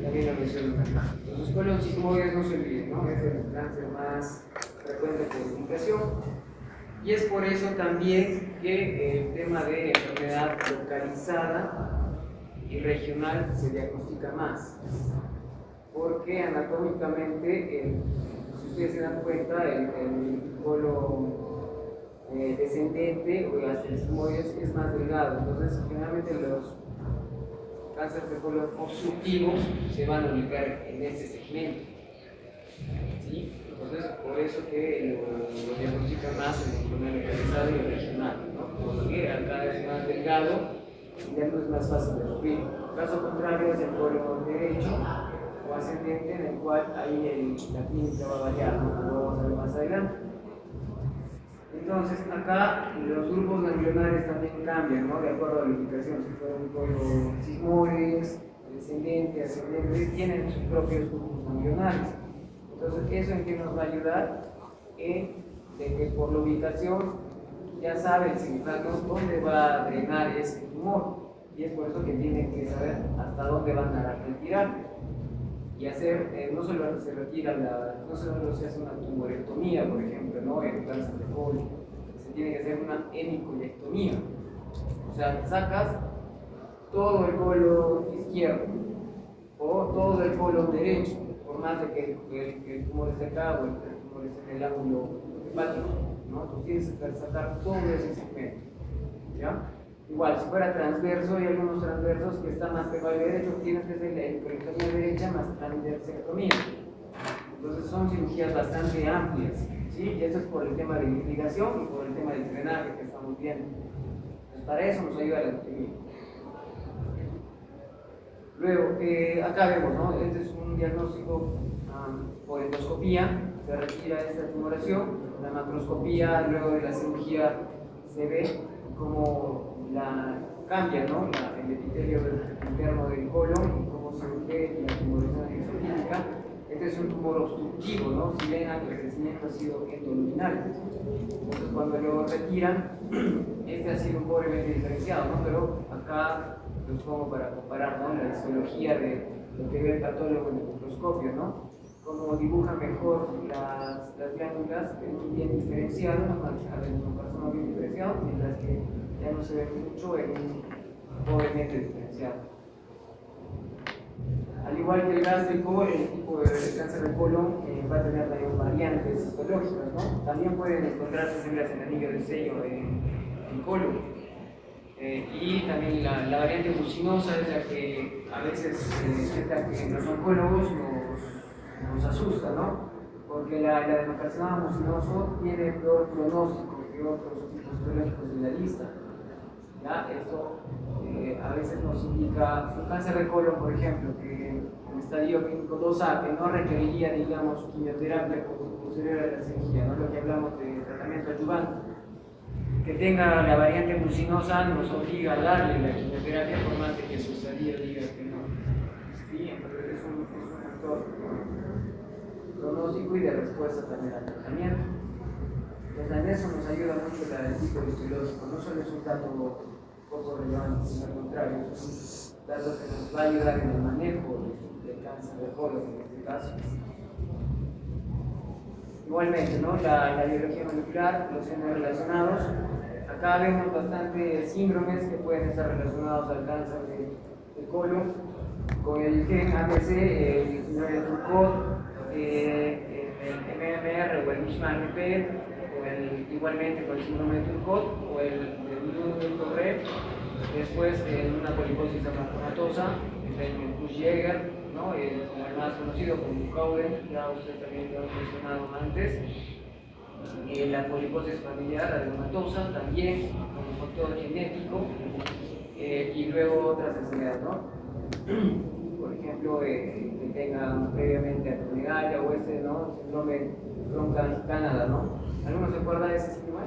también lo menciono acá. Los colon sigmoides, no se olviden, ¿no? Es el cáncer más frecuente por ubicación, y es por eso también que el tema de enfermedad localizada y regional se diagnostica más, porque anatómicamente, si ustedes se dan cuenta, el colon descendente o hasta el sigmoides es más delgado. Entonces, generalmente los cánceres de colon obstructivos se van a ubicar en este segmento, ¿sí? Entonces, por eso que lo diagnostican más en el colon localizado y el regional, ¿no? Porque acá es más delgado y ya no es más fácil de sufrir. Caso contrario es el colon derecho o ascendente, en el cual ahí la clínica va a variar, ¿no? Lo vamos a ver más adelante. Entonces, acá los grupos ganglionares también cambian, ¿no?, de acuerdo a la ubicación. Si fuera un colon sigmoides, descendente, ascendente, tienen sus propios grupos ganglionales. Entonces, ¿eso en qué nos va a ayudar? De que por la ubicación ya sabe el cirujano dónde va a drenar ese tumor, y es por eso que tienen que saber hasta dónde van a retirar y hacer, no solo se retira no solo se hace una tumorectomía, por ejemplo, ¿no? En cáncer de colon, se tiene que hacer una hemicolectomía, o sea, sacas todo el colon izquierdo o todo el colon derecho, por más de que el tumor esté acá o el tumor esté en el ángulo hepático, ¿no? Tú tienes que sacar todo ese segmento, ¿ya? Igual, si fuera transverso, hay algunos transversos que están más pegado al derecho, tienes que hacer la hemicolectomía derecha más transversectomía. Entonces son cirugías bastante amplias, ¿sí? Y esto es por el tema de la irrigación y por el tema del drenaje que estamos viendo. Entonces, para eso nos ayuda la anatomía. Luego, acá vemos, ¿no? Este es un diagnóstico por endoscopía, se retira esta tumoración. La macroscopía, luego de la cirugía, se ve cómo cambia, ¿no? El epitelio interno del colon y cómo se ve la tumorización exofílica. Este es un tumor obstructivo, ¿no? Si ven, el crecimiento ha sido endoluminal. Entonces, cuando lo retiran, este ha sido un pobremente diferenciado, ¿no? Pero acá los pongo para comparar, ¿no? La histología de lo que ve el patólogo en el microscopio, ¿no? Cómo dibuja mejor las glándulas bien diferenciadas, un carcinoma bien diferenciado, mientras que ya no se ve mucho en un pobremente diferenciado. Al igual que el gástrico, el tipo de cáncer de colon va a tener también variantes histológicas, ¿no? También pueden encontrarse células en el anillo del sello del colon. Y también la variante mucinosa es la que a veces es la que los oncólogos nos asusta, ¿no? Porque el adenocarcinoma mucinoso tiene peor pronóstico que otros tipos histológicos de la lista. ¿Ya? Esto a veces nos indica un cáncer de colon, por ejemplo, que en estadio clínico 2A, que no requeriría, digamos, quimioterapia posterior a la cirugía, ¿no? Lo que hablamos de tratamiento adyuvante, que tenga la variante mucinosa nos obliga a darle la quimioterapia por más de que su estadio diga que no. ¿Sí? Entonces es un factor pronóstico y de respuesta también al tratamiento. Entonces en eso nos ayuda mucho el tipo histológico, no solo es un dato poco relevante, sino al contrario, es un dato que nos va a ayudar en el manejo del cáncer de colon en este caso. Igualmente, ¿no? La biología molecular, los genes relacionados. Acá vemos bastantes síndromes que pueden estar relacionados al cáncer de colon, con el gen APC, el síndrome de Turcot, el MMR o el Mishman-MP, igualmente con el síndrome de Turcot o el Torre. Después, en una poliposis amartomatosa, el Busch-Jaeger, ¿no? El más conocido como Cowden, ya usted también lo ha mencionado antes. La poliposis familiar adenomatosa también como factor genético, y luego otras enfermedades, ¿no? Por ejemplo, que tengan previamente acromegalia o ¿no? Síndrome Bronca-Canadá, ¿no? ¿Alguno se acuerda de ese síndrome?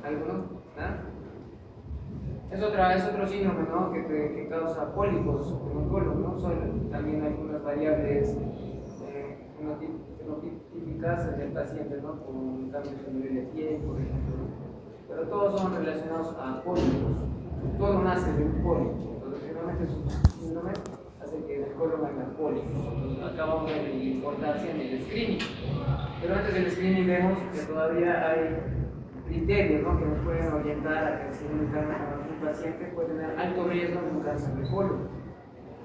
¿Alguno? ¿Nada? Es otro síndrome, ¿no? que causa pólipos en el colon, ¿no? Son también algunas variables fenotípicas en el paciente, ¿no? Con cambios en nivel de piel, por ejemplo. Pero todos son relacionados a pólipos. Todo nace de un pólipo. Entonces, finalmente su síndrome hace que en el colon haya pólipos. Entonces, acá vamos a ver la importancia en el screening. Pero antes del screening vemos que todavía hay criterios, ¿no? Que nos pueden orientar a que si un paciente puede tener alto riesgo de un cáncer de colon.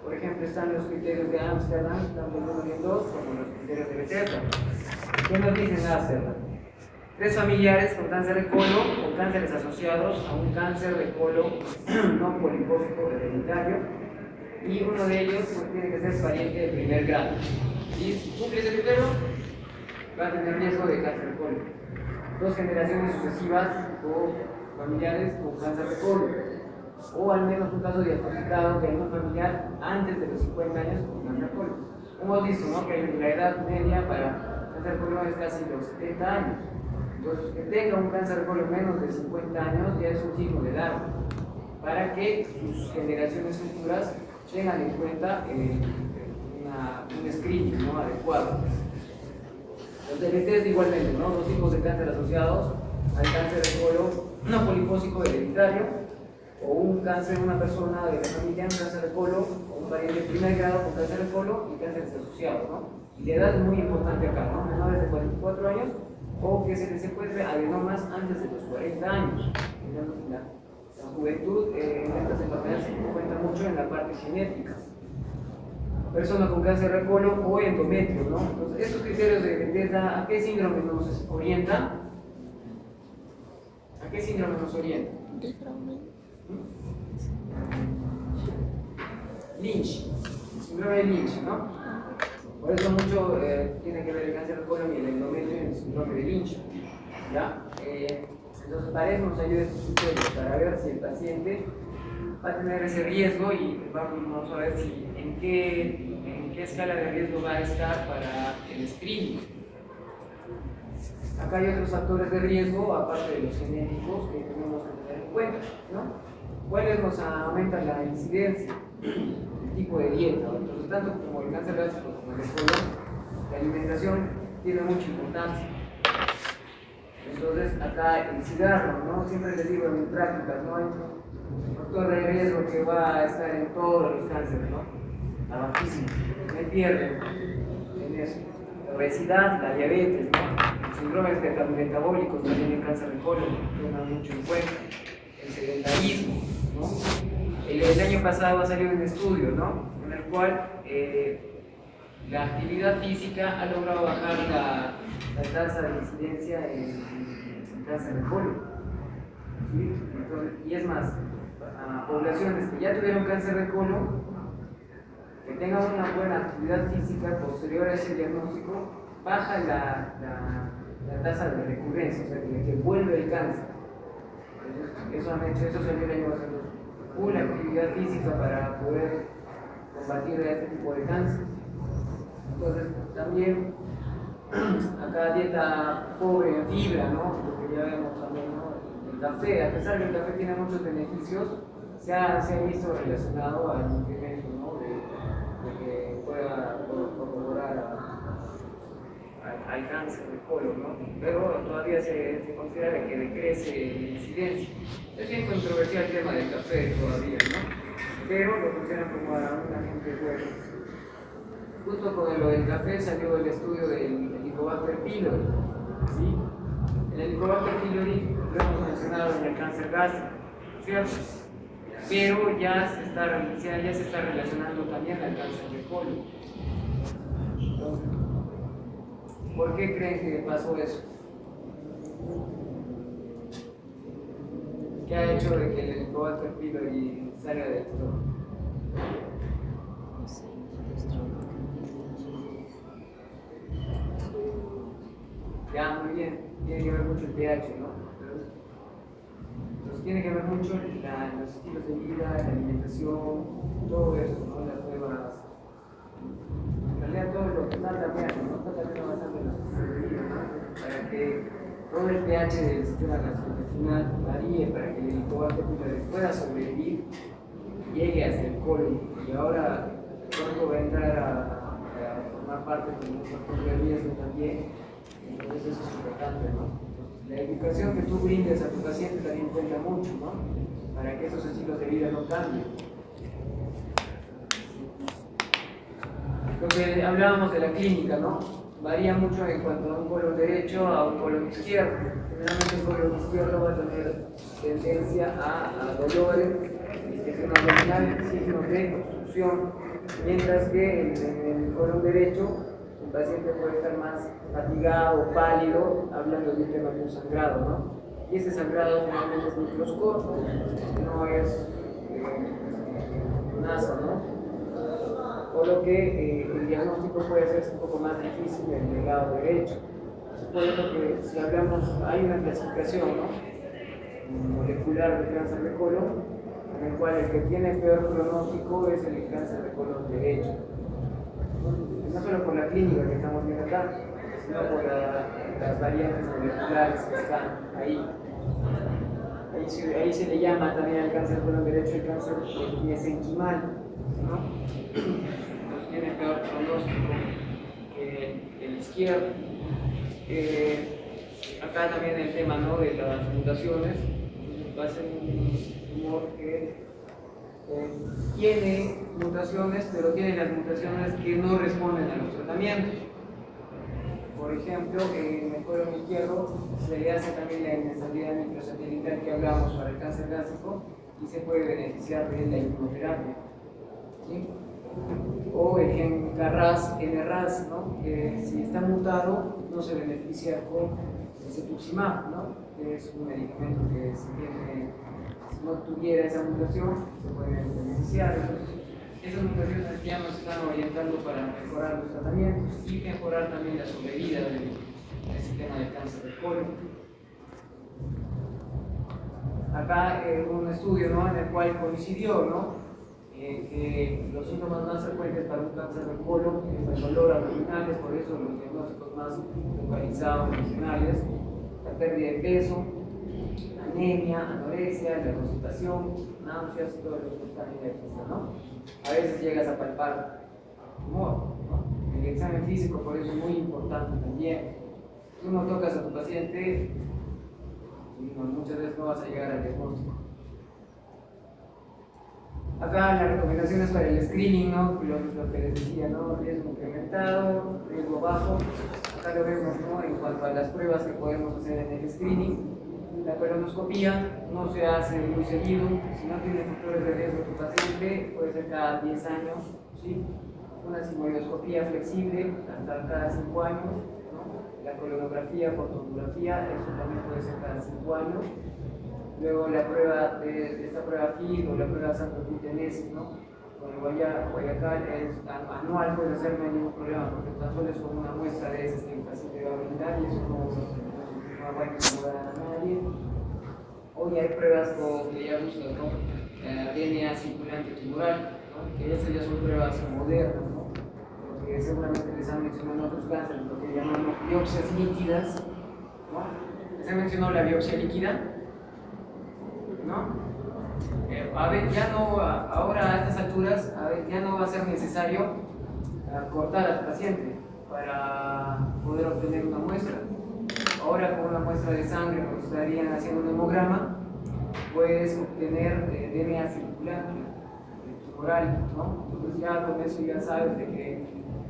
Por ejemplo, están los criterios de Ámsterdam, tanto el 1 y el 2, como los criterios de Bethesda. ¿Qué nos dicen Ámsterdam? 3 familiares con cáncer de colon o cánceres asociados a un cáncer de colon no polipósico hereditario, y uno de ellos pues, tiene que ser pariente de primer grado. Y si cumple ese criterio, va a tener riesgo de cáncer de colon. 2 generaciones sucesivas o familiares con cáncer de colon, o al menos un caso diagnosticado de algún familiar antes de los 50 años con cáncer de colon. Hemos visto, ¿no? Que la edad media para cáncer de colon es casi los 70 años. Entonces, que tenga un cáncer de colon menos de 50 años ya es un signo de edad. para que sus generaciones futuras tengan en cuenta un screening, ¿no?, adecuado. Los DLTs igualmente, ¿no?, dos tipos de cáncer asociados al cáncer de colon no polipósico hereditario, o un cáncer de una persona de la familia, un cáncer de colon, o un pariente de primer grado con cáncer de colon y cánceres asociados, ¿no? Y la edad es muy importante acá, ¿no?, menores de 44 años o que se les encuentre adenomas antes de los 40 años. La juventud en estas enfermedades se cuenta mucho en la parte genética. Persona con cáncer de colon o endometrio, ¿no? Entonces, estos criterios de belleza, ¿a qué síndrome nos orientan? ¿A qué síndrome nos orientan? Lynch, síndrome de Lynch, ¿no? Por eso mucho tiene que ver el cáncer de colon y el endometrio en el síndrome de Lynch, ¿ya? Entonces, para eso nos ayuda estos criterios, para ver si el paciente va a tener ese riesgo y vamos a ver si, en qué escala de riesgo va a estar para el screening. Acá hay otros factores de riesgo, aparte de los genéticos, que tenemos que tener en cuenta, ¿no? ¿Cuáles nos aumentan la incidencia? El tipo de dieta. Entonces, tanto como el cáncer gástrico como el colon, la alimentación tiene mucha importancia. Entonces, acá el cigarro, ¿no? Siempre les digo en mis prácticas, ¿no? Hay un factor de riesgo que va a estar en todos los cánceres, ¿no? La bajísima. Me pierden en eso. La obesidad, la diabetes, ¿no? Los síndromes metabólicos también el cáncer de colon, toman mucho en cuenta. El sedentarismo, ¿no? El año pasado ha salido un estudio, ¿no?, en el cual la actividad física ha logrado bajar la tasa de incidencia en cáncer de colon, ¿sí? Entonces, y es más, a poblaciones que ya tuvieron cáncer de colon, que tengan una buena actividad física posterior a ese diagnóstico, baja la tasa de recurrencia, o sea, que vuelve el cáncer. Entonces, eso salió el año pasado. Una actividad física para poder combatir este tipo de cáncer. Entonces, también acá dieta pobre en fibra, ¿no?, lo que ya vemos también, ¿no?, el café, a pesar de que el café tiene muchos beneficios, se ha visto relacionado al incremento, ¿no?, de que pueda corroborar al cáncer del colon, ¿no?, pero todavía se considera que decrece la incidencia. Es bien controversial el tema del café todavía, ¿no?, pero lo funcionan como un agente bueno. Justo con lo del café salió el estudio del Helicobacter pylori, ¿sí? El Helicobacter pylori lo hemos mencionado en el cáncer gástrico, ¿cierto? Pero ya se está relacionando también al cáncer de colon. Entonces, ¿por qué creen que pasó eso? ¿Qué ha hecho de que el Helicobacter pylori salga de esto? Ya, muy bien, tiene que ver mucho el pH, ¿no? Entonces tiene que ver mucho los estilos de vida, la alimentación, todo eso, ¿no? Las nuevas. En realidad todo lo que está cambiando, ¿no? Está cambiando bastante los estilos de vida, ¿no? Para que todo el pH del sistema gastrointestinal varíe, para que el Helicobacter pylori pueda sobrevivir, llegue hasta el colon. Y ahora pronto va a entrar a formar parte de un factor de riesgo también. Entonces eso es importante, ¿no? La educación que tú brindes a tu paciente también cuenta mucho, ¿no?, para que esos estilos de vida no cambien. Lo que hablábamos de la clínica, ¿no?, varía mucho en cuanto a un colon derecho a un colon izquierdo. Generalmente el colon izquierdo va a tener tendencia a dolores, disfunción abdominal, signos de obstrucción, mientras que en el colon derecho el paciente puede estar más fatigado, pálido, hablando de un tema de un sangrado, ¿no? Y ese sangrado generalmente es microscópico, no es naso, ¿no? Por lo que el diagnóstico puede hacerse un poco más difícil en el lado derecho. Por eso que si hablamos, hay una clasificación, ¿no?, molecular de cáncer de colon, en el cual el que tiene peor pronóstico es el cáncer de colon derecho. No solo por la clínica que estamos viendo acá, sino por las variantes moleculares que están ahí. ahí se le llama también al cáncer de colon derecho el cáncer mesenquimal, ¿no? Entonces tiene peor pronóstico que el izquierdo. Acá también el tema, ¿no?, de las mutaciones. Va a ser un tumor que tiene mutaciones, pero tiene las mutaciones que no responden a los tratamientos. Por ejemplo, en el colon izquierdo se le hace también la inestabilidad microsatelital que hablamos para el cáncer gástrico y se puede beneficiar de la inmunoterapia, ¿sí? O el gen KRAS, NRAS, ¿no?, que si está mutado no se beneficia con el cetuximab, ¿no?, que es un medicamento que si no tuviera esa mutación se puede beneficiar. Entonces, esas mutaciones ya nos están orientando para mejorar los tratamientos y mejorar también la sobrevida del sistema de cáncer del colon. Acá un estudio, ¿no?, en el cual coincidió, ¿no?, que los síntomas más frecuentes para un cáncer del colon es el dolor abdominal, por eso los diagnósticos más localizados regionales, la pérdida de peso, anemia, anorexia, la constipación, náuseas y todo lo que está en la lista, ¿no? A veces llegas a palpar tumor, ¿no? El examen físico por eso es muy importante también. Si tú no tocas a tu paciente, muchas veces no vas a llegar al diagnóstico. Acá las recomendaciones para el screening, ¿no?, lo que les decía, ¿no?, riesgo incrementado, riesgo bajo. Acá lo vemos, ¿no?, en cuanto a las pruebas que podemos hacer en el screening. La colonoscopía no se hace muy seguido. Si no tiene factores de riesgo tu paciente, puede ser cada 10 años, ¿sí? Una sigmoidoscopía flexible hasta cada 5 años, ¿no? La colonografía por tomografía, eso también puede ser cada 5 años. Luego la prueba de esta prueba FID o la prueba santoglutanesis, ¿no?, con el Guayacal es anual, puede ser, no hay ningún problema, porque tan solo es con una muestra de esas que el paciente va a brindar y eso no va a incomodar a nadie. Hoy hay pruebas que ya buscan, ¿no?, DNA circulante tumoral, ¿no?, que esas ya son pruebas modernas, ¿no?, porque seguramente les han mencionado en otros cánceres lo que llamamos biopsias líquidas, ¿no? ¿Les han mencionado la biopsia líquida? ¿No? A ver, ya no, ahora a estas alturas, ya no va a ser necesario cortar al paciente para poder obtener una muestra. Ahora con una muestra de sangre, como estarían haciendo un hemograma, puedes obtener DNA circulante tumoral, ¿no? Entonces ya con eso ya sabes de que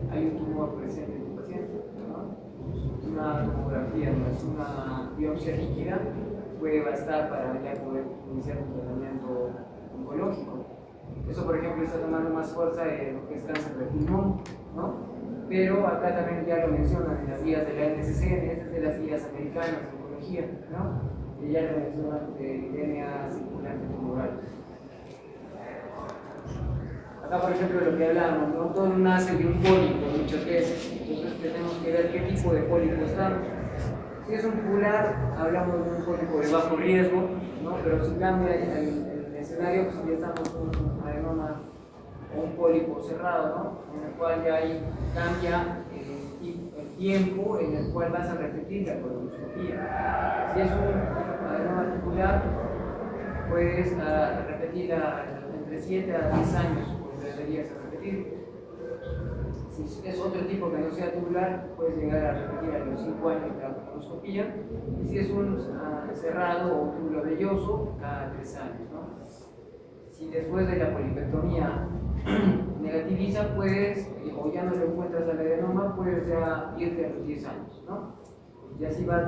hay un tumor presente en tu paciente, ¿no? Una tomografía, no es una biopsia líquida, puede bastar para ya poder iniciar un tratamiento oncológico. Eso, por ejemplo, está tomando más fuerza en lo que es cáncer de pulmón, ¿no? Pero acá también ya lo mencionan en las guías de la NCCN, es de las guías americanas de oncología, ¿no?, y ya lo mencionan de DNA circulante tumoral. Acá, por ejemplo, lo que hablábamos, ¿no?, todo nace de un pólipo muchas veces, entonces tenemos que ver qué tipo de pólipo estamos. Si es un tubular, hablamos de un pólipo de bajo riesgo, ¿no?, pero si cambia el escenario, pues ya estamos con un adenoma o un pólipo cerrado, ¿no?, en el cual ya ahí cambia el tiempo en el cual vas a repetir la colonoscopía. Si es un adenoma tubular, puedes repetirla entre 7 a 10 años, pues deberías repetir. Si es otro tipo que no sea tubular, puedes llegar a repetir a los 5 años la colonoscopía. Y si es un cerrado o túbulo velloso, cada 3 años, ¿no? Si después de la polipectomía negativiza, puedes, o ya no lo encuentras al adenoma, puedes ya irte a los 10 años, ¿no? Y así vas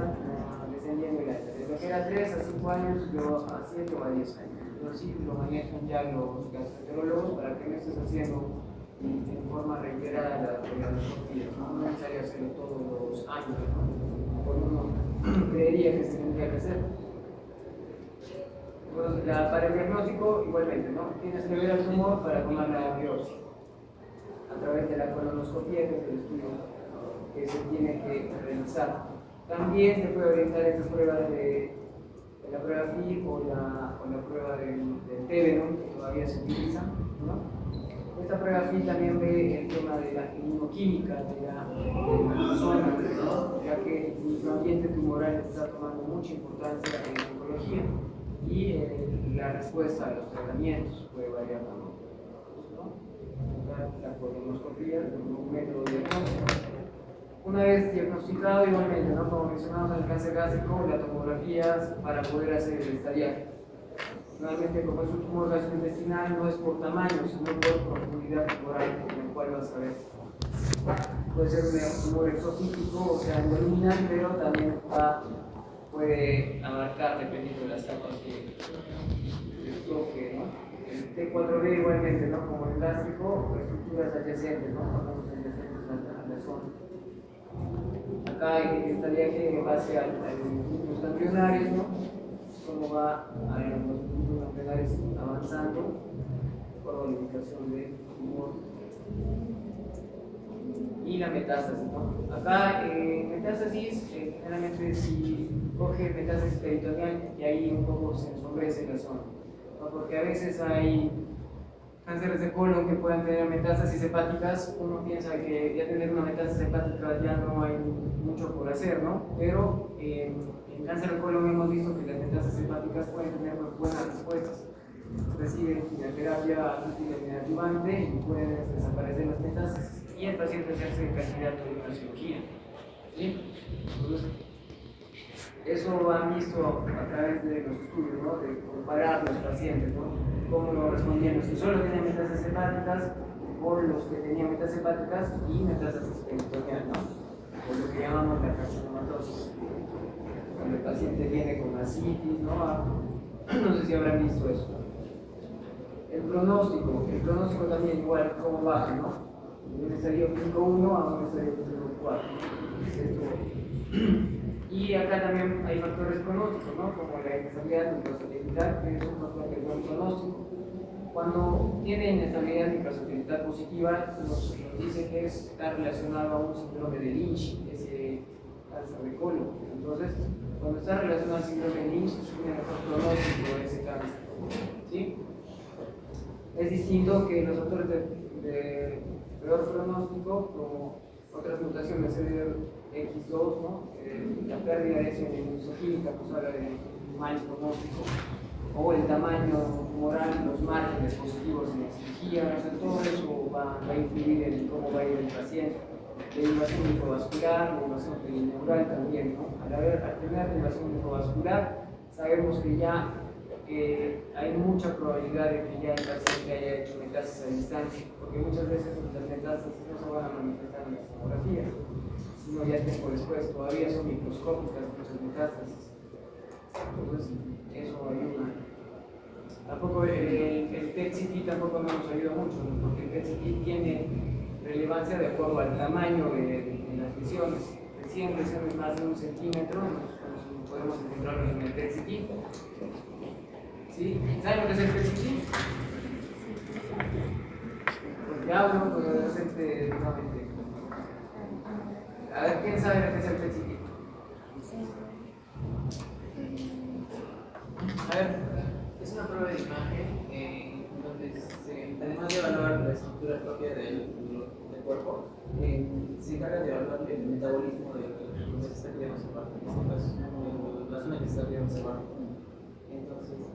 descendiendo el alta. Desde que era 3 a 5 años, luego a 7 o a 10 años. Entonces sí lo manejan ya los gastroenterólogos para que no estés haciendo en forma reiterada la colonoscopia, ¿no? No es necesario hacerlo todos los años, ¿no?, por uno creería que se tendría que hacer. Entonces, para el diagnóstico, igualmente, ¿no?, tienes que ver el tumor para tomar la biopsia a través de la colonoscopia, que es el estudio que se tiene que realizar. También se puede orientar estas pruebas de la prueba FID o la prueba del TB, que todavía se utiliza, ¿no? Esta prueba FID también ve el tema de la inmunoquímica de la persona, ¿no?, ya que el microambiente tumoral está tomando mucha importancia en la oncología. y la respuesta a los tratamientos puede variar también, ¿no? La colonoscopia como un método diagnóstico. Una vez diagnosticado, igualmente, ¿no? Como mencionamos en el cáncer gástrico, la tomografía para poder hacer el estadiaje. Normalmente, como es un tumor gastrointestinal, no es por tamaño, sino por profundidad tumoral, en el cual vas a ver. Puede ser un tumor exotípico, o sea, endoluminal, pero también puede abarcar, dependiendo de las capas que toque, ¿no? El T4D igualmente, ¿no? Como el gástrico, estructuras adyacentes, ¿no? Órganos adyacentes a la zona. Acá estaría que en base a los ganglionarios, ¿no? Cómo va a los puntos ganglionarios avanzando por la ubicación del tumor y la metástasis, ¿no? Acá metástasis, generalmente si coge metástasis peritoneal y ahí un poco se ensombrece la zona, ¿no? Porque a veces hay cánceres de colon que puedan tener metástasis hepáticas. Uno piensa que ya tener una metástasis hepática ya no hay mucho por hacer, ¿no? Pero en cáncer de colon hemos visto que las metástasis hepáticas pueden tener buenas respuestas. Reciben quimioterapia antiadjuvante y pueden desaparecer las metástasis y el paciente se hace candidato de una cirugía, ¿sí? Entonces, eso han visto a través de los estudios, ¿no? De comparar los pacientes, ¿no? Cómo lo respondían los que solo tenían metástasis hepáticas o los que tenían metástasis hepáticas y metástasis peritoneal, ¿no? O lo que llamamos la carcinomatosis. Cuando el paciente viene con ascitis, ¿no? No sé si habrán visto eso. El pronóstico también igual, cómo baja, ¿no? De un estadio 5.1 a un estadio 5.4. Y acá también hay factores pronósticos, ¿no? Como la inestabilidad microsatelital, que es un factor de buen pronóstico. Cuando tiene inestabilidad microsatelital positiva, nos dice que está relacionado a un síndrome de Lynch, ese cáncer de colon. Entonces, cuando está relacionado al síndrome de Lynch, tiene mejor pronóstico de ese cáncer, ¿sí? Es distinto que los factores de peor pronóstico, como otras mutaciones CDX2, ¿no? La pérdida de esa inmunoquímica, pues habla de mal pronóstico, o el tamaño tumoral, los márgenes positivos en la cirugía, o sea, todo eso va a influir en cómo va a ir el paciente. La invasión linfovascular, la invasión perineural también, ¿no? Al tener la invasión linfovascular, sabemos que ya hay mucha probabilidad de que ya el paciente haya hecho metástasis a distancia, porque muchas veces las metástasis no se van a manifestar en las tomografías, sino ya tiempo después, todavía son microscópicas muchas metástasis. Entonces, eso ayuda. Tampoco el PET-CT tampoco nos ayuda mucho, porque el PET-CT tiene relevancia de acuerdo al tamaño de las lesiones. De 100 lesiones más de 1 centímetro, podemos encontrarlos en el PET-CT. ¿Sí? ¿Saben lo que es el PET-CT? Pues ya hablo, pues de repente nuevamente. A ver, ¿quién sabe lo que es el PET-CT? A ver, es una prueba de imagen donde además de evaluar la estructura propia del cuerpo, se encarga de evaluar el metabolismo de lo que se está queriendo observar. En este caso, la zona que se está queriendo observar. Entonces, lo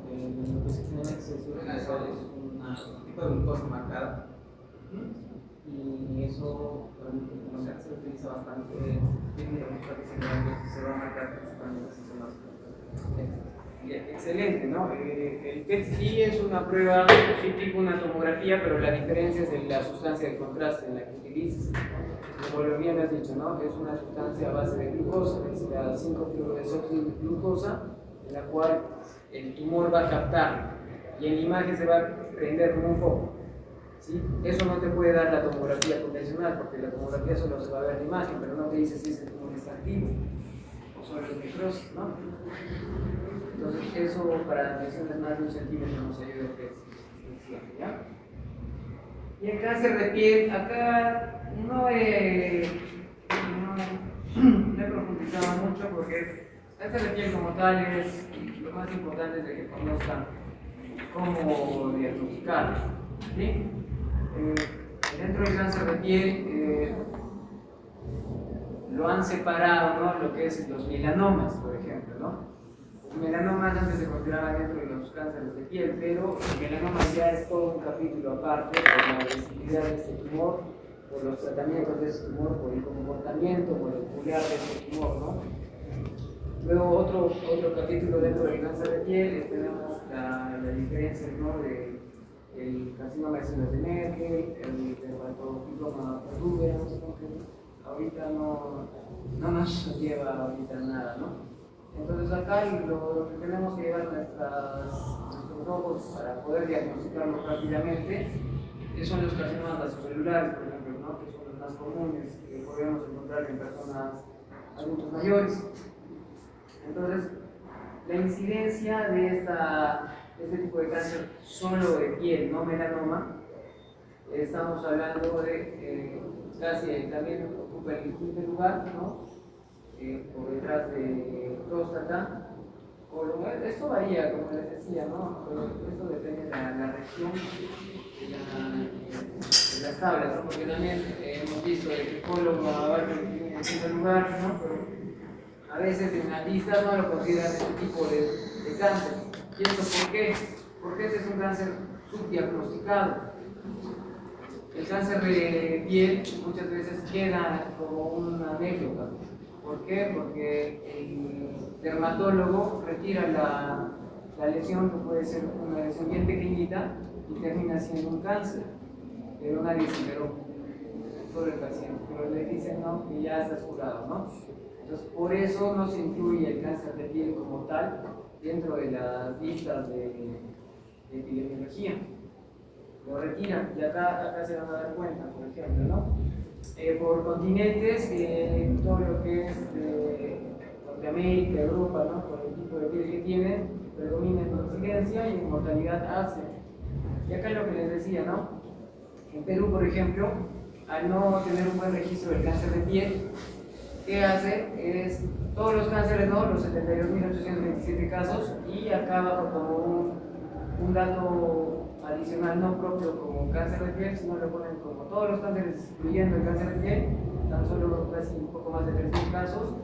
que se tiene que utilizar es un tipo de glucosa marcada. Y eso, como se utiliza bastante, tiene que se va a marcar principalmente si son las excelente, ¿no? El PET-CT es una prueba, sí, tipo una tomografía, pero la diferencia es en la sustancia de contraste en la que utilizas. Como lo bien has dicho, ¿no? Es una sustancia a base de glucosa, es la 5-fluorodesoxiglucosa, en la cual el tumor va a captar y en la imagen se va a prender como un foco. ¿Sí? Eso no te puede dar la tomografía convencional, porque la tomografía solo se va a ver la imagen, pero no te dice si ese tumor está activo o solo el micros, ¿no? Entonces, eso para lesiones más de 1 centímetro nos ayuda a que ¿ya? Y el cáncer de piel, acá no he profundizado mucho porque el cáncer de piel como tal es lo más importante de que conozcan cómo diagnosticarlo, ¿sí? Dentro del cáncer de piel lo han separado, ¿no? Lo que es los melanomas, por ejemplo, ¿no? Los melanomas antes se consideraban dentro de los cánceres de piel, pero el melanoma ya es todo un capítulo aparte por la agresividad de este tumor, por los tratamientos de este tumor, por el comportamiento molecular de este tumor, ¿no? Luego otro capítulo dentro del cáncer de piel, tenemos la diferencia, ¿no?, de el carcinoma de células de Merkel, el dermatofibroma protuberans, que ahorita no nos lleva ahorita nada, ¿no? Entonces acá lo que tenemos que llevar nuestros ojos para poder diagnosticarlo rápidamente son los carcinomas vasocelulares, por ejemplo, ¿no?, que son los más comunes que podemos encontrar en personas adultos mayores. Entonces, la incidencia de este tipo de cáncer solo de piel, no melanoma, estamos hablando de casi también ocupa el quinto lugar, ¿no? Por detrás de próstata, colon. Esto varía, como les decía, ¿no? Pero esto depende de la región de las tablas, ¿no? Porque también hemos visto de que colon abarca el quinto lugar, ¿no? Pero a veces en la lista no lo consideran este tipo de cáncer. ¿Y esto por qué? Porque este es un cáncer subdiagnosticado. El cáncer de piel muchas veces queda como una anécdota. ¿Por qué? Porque el dermatólogo retira la lesión, que puede ser una lesión bien pequeñita, y termina siendo un cáncer. Pero nadie se enteró, solo el paciente. Pero le dicen, no, que ya estás curado, ¿no? Entonces, por eso no se incluye el cáncer de piel como tal dentro de las listas de epidemiología. Lo retiran y acá se van a dar cuenta, por ejemplo, ¿no? Por continentes, todo lo que es de Norteamérica, Europa, ¿no?, por el tipo de piel que tienen, predomina en incidencia y en mortalidad Asia. Y acá lo que les decía, ¿no? En Perú, por ejemplo, al no tener un buen registro del cáncer de piel, ¿qué hace? Es todos los cánceres, ¿no?, los 72.827 casos, y acá bajo como un dato adicional no propio como cáncer de piel, sino lo ponen como todos los cánceres, incluyendo el cáncer de piel, tan solo casi un poco más de 300 casos,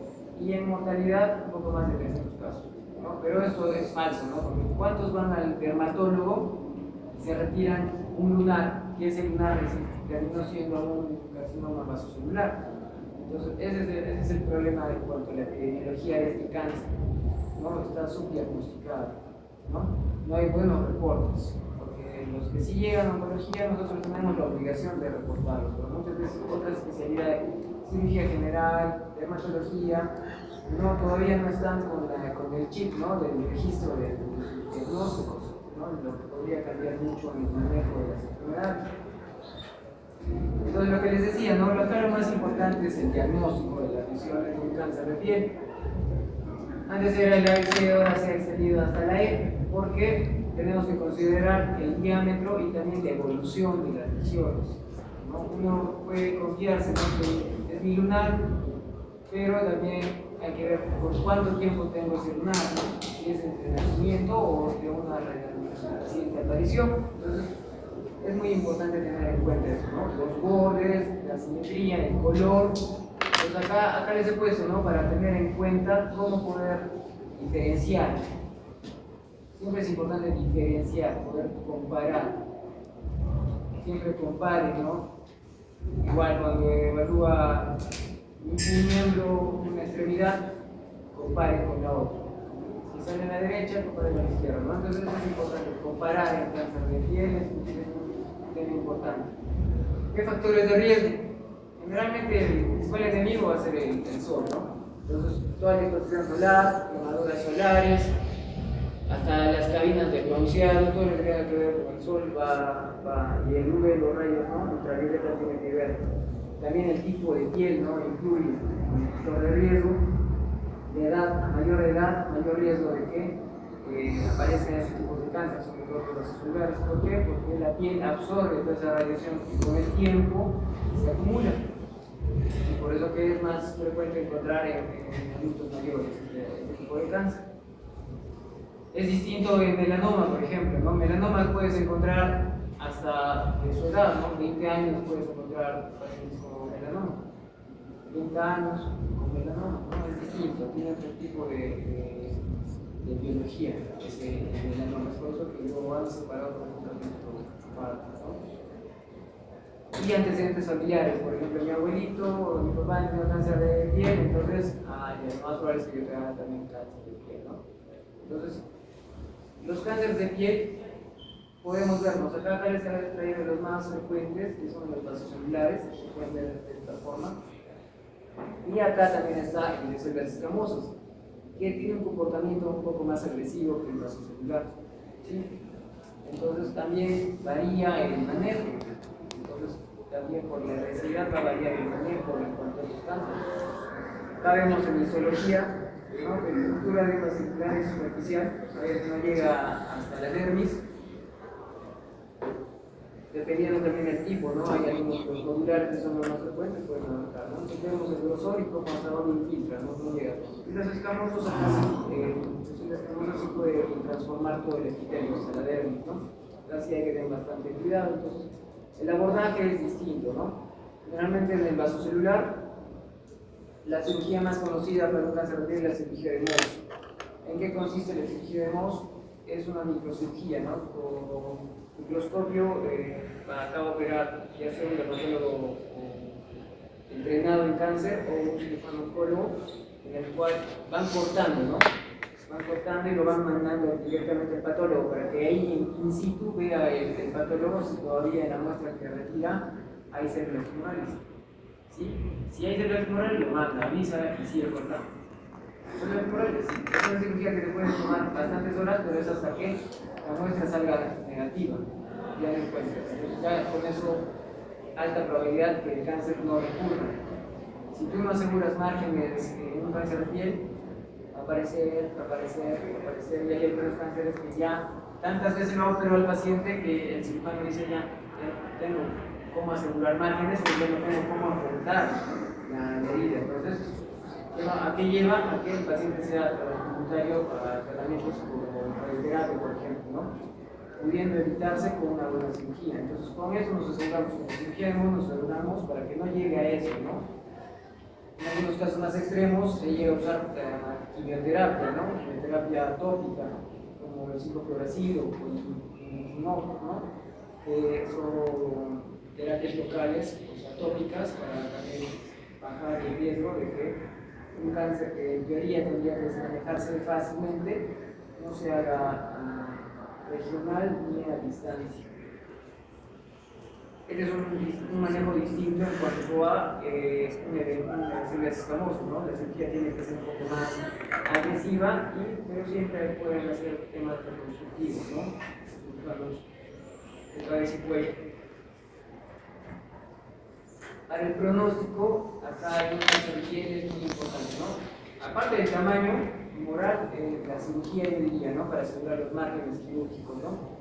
y en mortalidad un poco más de 300 casos, ¿no? Pero esto es falso, ¿no? Porque ¿cuántos van al dermatólogo y se retiran un lunar, que ese lunar terminó siendo un carcinoma vasocelular? Entonces, ese es el problema en cuanto a la epidemiología de este cáncer, ¿no? Está subdiagnosticado, ¿no? No hay buenos reportes, porque los que sí llegan a oncología nosotros tenemos la obligación de reportarlos, pero muchas veces otras especialidades, cirugía general, dermatología, todavía no están con el chip, ¿no?, del registro de sus diagnósticos, ¿no?, lo que podría cambiar mucho en el manejo de las enfermedades. Entonces, lo que les decía, ¿no?, acá lo más importante es el diagnóstico de las lesiones de un cáncer de piel. Antes era el ABC, ahora se ha extendido hasta la E, porque tenemos que considerar el diámetro y también la evolución de las lesiones, ¿no? Uno puede confiarse, ¿no?, que es mi lunar, pero también hay que ver por cuánto tiempo tengo ese lunar, ¿no?, si es entre nacimiento o de una reciente aparición. Entonces, es muy importante tener en cuenta eso, ¿no?, los bordes, la simetría, el color. Pues acá les he puesto, ¿no?, para tener en cuenta cómo poder diferenciar. Siempre es importante diferenciar, poder comparar. Siempre compare, ¿no? Igual cuando evalúa un miembro, una extremidad, compare con la otra. Si sale a la derecha, compare con la izquierda, ¿no? Entonces es importante comparar el cáncer de piel, es un tema importante. ¿Qué factores de riesgo? Generalmente el principal enemigo va a ser el sol, ¿no? Entonces, toda la exposición solar, quemaduras solares, hasta las cabinas de bronceado, todo lo que tenga que ver con el sol y el UV, los rayos, ¿no?, ultravioleta tiene que ver. También el tipo de piel, ¿no?, incluye un factor de riesgo. De edad, a mayor edad, mayor riesgo de que aparezcan ese tipo de cáncer, sobre todo los celulares. ¿Por qué? Porque la piel absorbe toda esa radiación y con el tiempo se acumula. Y por eso que es más frecuente encontrar en adultos mayores este tipo de cáncer. Es distinto en melanoma, por ejemplo, ¿no? Melanoma puedes encontrar hasta de su edad, ¿no? 20 años puedes encontrar pacientes con melanoma. 20 años con melanoma, ¿no? Es distinto, tiene otro tipo de de biología, que es de la norma, es por eso que yo han separado por ejemplo aparte, ¿no? Y antecedentes familiares, por ejemplo, mi abuelito, mi papá tenía cáncer de piel, entonces, lo más probable es que yo tenga también cáncer de piel, ¿no? Entonces, los cánceres de piel podemos verlos. Acá les he traído los más frecuentes, que son los vasocelulares, se pueden ver de esta forma. Y acá también está el de células escamosas, que tiene un comportamiento un poco más agresivo que el vasocelular, ¿sí? Entonces también varía el manejo. Entonces también por la agresividad va a variar el manejo en cuanto a los cánceres. Acá vemos en histología, ¿no? Que la estructura de vascular es superficial, no llega hasta la dermis. Dependiendo también del tipo, ¿no? Hay algunos los nodulares que son los más frecuentes, pueden abarcar, ¿no? Entonces vemos el grosor y cómo hasta dónde infiltra, no llega. Y los escamosos acá sí puede transformar todo el epitelio, o sea, la dermis, ¿no? Así hay que tener bastante cuidado. Entonces, el abordaje es distinto, ¿no? Generalmente en el vasocelular, la cirugía más conocida para un cáncer de piel es la cirugía de Mohs. ¿En qué consiste la cirugía de Mohs? Es una microcirugía, ¿no? Con microscopio para operar ya sea un dermatólogo entrenado en cáncer o un cirujano-oncólogo en el cual van cortando, ¿no? Van cortando y lo van mandando directamente al patólogo para que ahí in situ vea el patólogo si todavía en la muestra que retira hay células tumorales. ¿Sí? Si hay células tumorales lo manda, avisa y sigue cortando. Células tumorales, sí. Es una cirugía que te puede tomar bastantes horas, pero es hasta que la muestra salga negativa, ya no encuentras. Entonces ya con eso alta probabilidad que el cáncer no recurra. Si tú no aseguras márgenes en un cáncer de piel, va a aparecer, y hay algunos cánceres que ya tantas veces lo operó al paciente que el cirujano dice ya tengo cómo asegurar márgenes o ya no tengo cómo afrontar la herida. Entonces, ¿a qué lleva? A que el paciente sea voluntario para tratamientos como radioterapia, por ejemplo, ¿no? Pudiendo evitarse con una buena cirugía. Entonces, con eso nos aseguramos, con la cirugía de Mohs nos aseguramos para que no llegue a eso, ¿no? En algunos casos más extremos se llega a usar quimioterapia, ¿no? Quimioterapia tópica, como el ciclofluoracil o ¿no? Son terapias locales, o sea, tópicas, para también bajar el riesgo de que un cáncer que en teoría tendría que manejarse fácilmente no se haga regional ni a distancia. Este es un manejo distinto en cuanto a una células escamosas, ¿no? La cirugía tiene que ser un poco más agresiva, pero siempre pueden hacer temas reconstructivos, ¿no? Otra vez si puede. Para el pronóstico, acá hay una cirugía muy importante, ¿no? Aparte del tamaño moral, la cirugía yo diría, ¿no? Para asegurar los márgenes quirúrgicos, ¿no?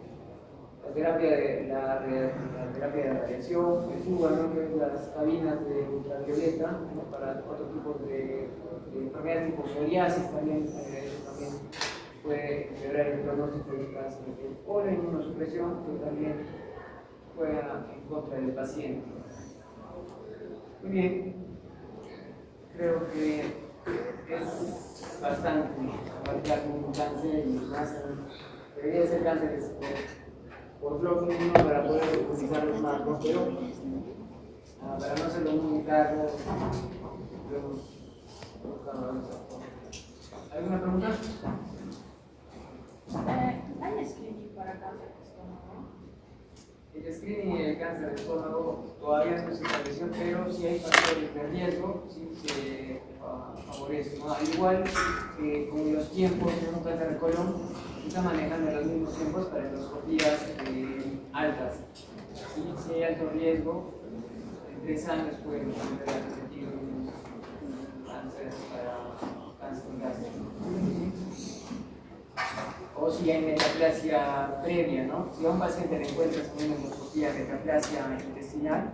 La terapia de radiación, el FUGA, ¿no? Que es las cabinas de ultravioleta, ¿no? Para otro tipo de enfermedades tipo psoriasis también, eso también puede empeorar el pronóstico del cáncer, o la inmunosupresión que también juega en contra del paciente. Muy bien, creo que es bastante abarcar un cáncer y más debería ser cánceres por bloque 1 para poder utilizar los marcos, pero para no hacerlo muy largo, ¿alguna pregunta? ¿Hay screening para cáncer de estómago? El screening y el cáncer de estómago todavía no se estableció, pero si hay factores de riesgo, sí se favorece, ¿no? Al igual que con los tiempos de un cáncer de colon, se está manejando los mismos tiempos para endoscopías altas. Si hay alto riesgo, en 3 años pueden repetir un cáncer para cáncer gástrico. O si hay metaplasia previa, ¿no? Si a un paciente le encuentras una endoscopía de metaplasia intestinal,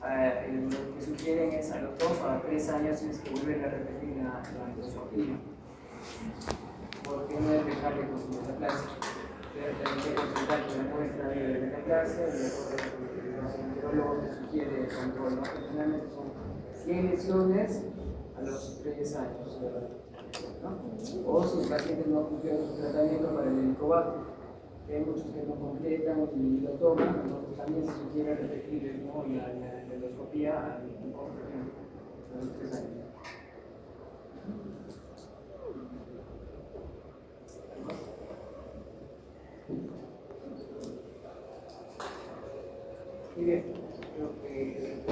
lo que sugieren es a los 2 o a 3 años tienes que volver a repetir la endoscopía, porque no es dejarle con su metaplasia. Pero también hay que consultar con la muestra de metaplasia y los enterólogos te sugieren el control, ¿no? Generalmente son 100 lesiones, a los 3 años, ¿no? O sus pacientes no cumplieron su tratamiento para el helicobacter, que hay muchos que no completan y lo toman, entonces también se sugiere repetir, ¿no?, la endoscopía a los 3 años. Muy bien, creo que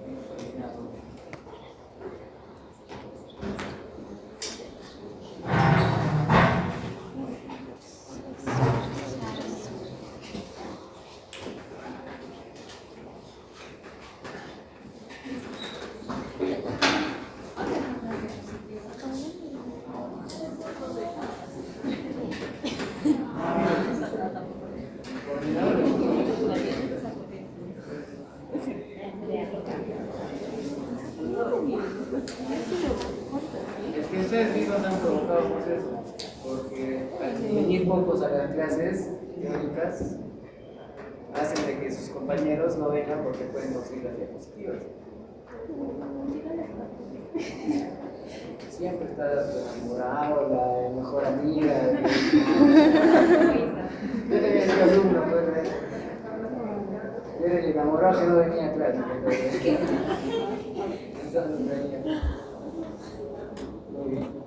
hemos terminado. Es que ustedes mismos han provocado pues eso, porque al venir pocos a las clases teóricas, hacen de que sus compañeros no vengan porque pueden conseguir las diapositivas. Siempre está tu enamorado, la mejor amiga. Yo tenía un alumno, pues, yo era el enamorado que no venía a clase. Entonces, muy bien.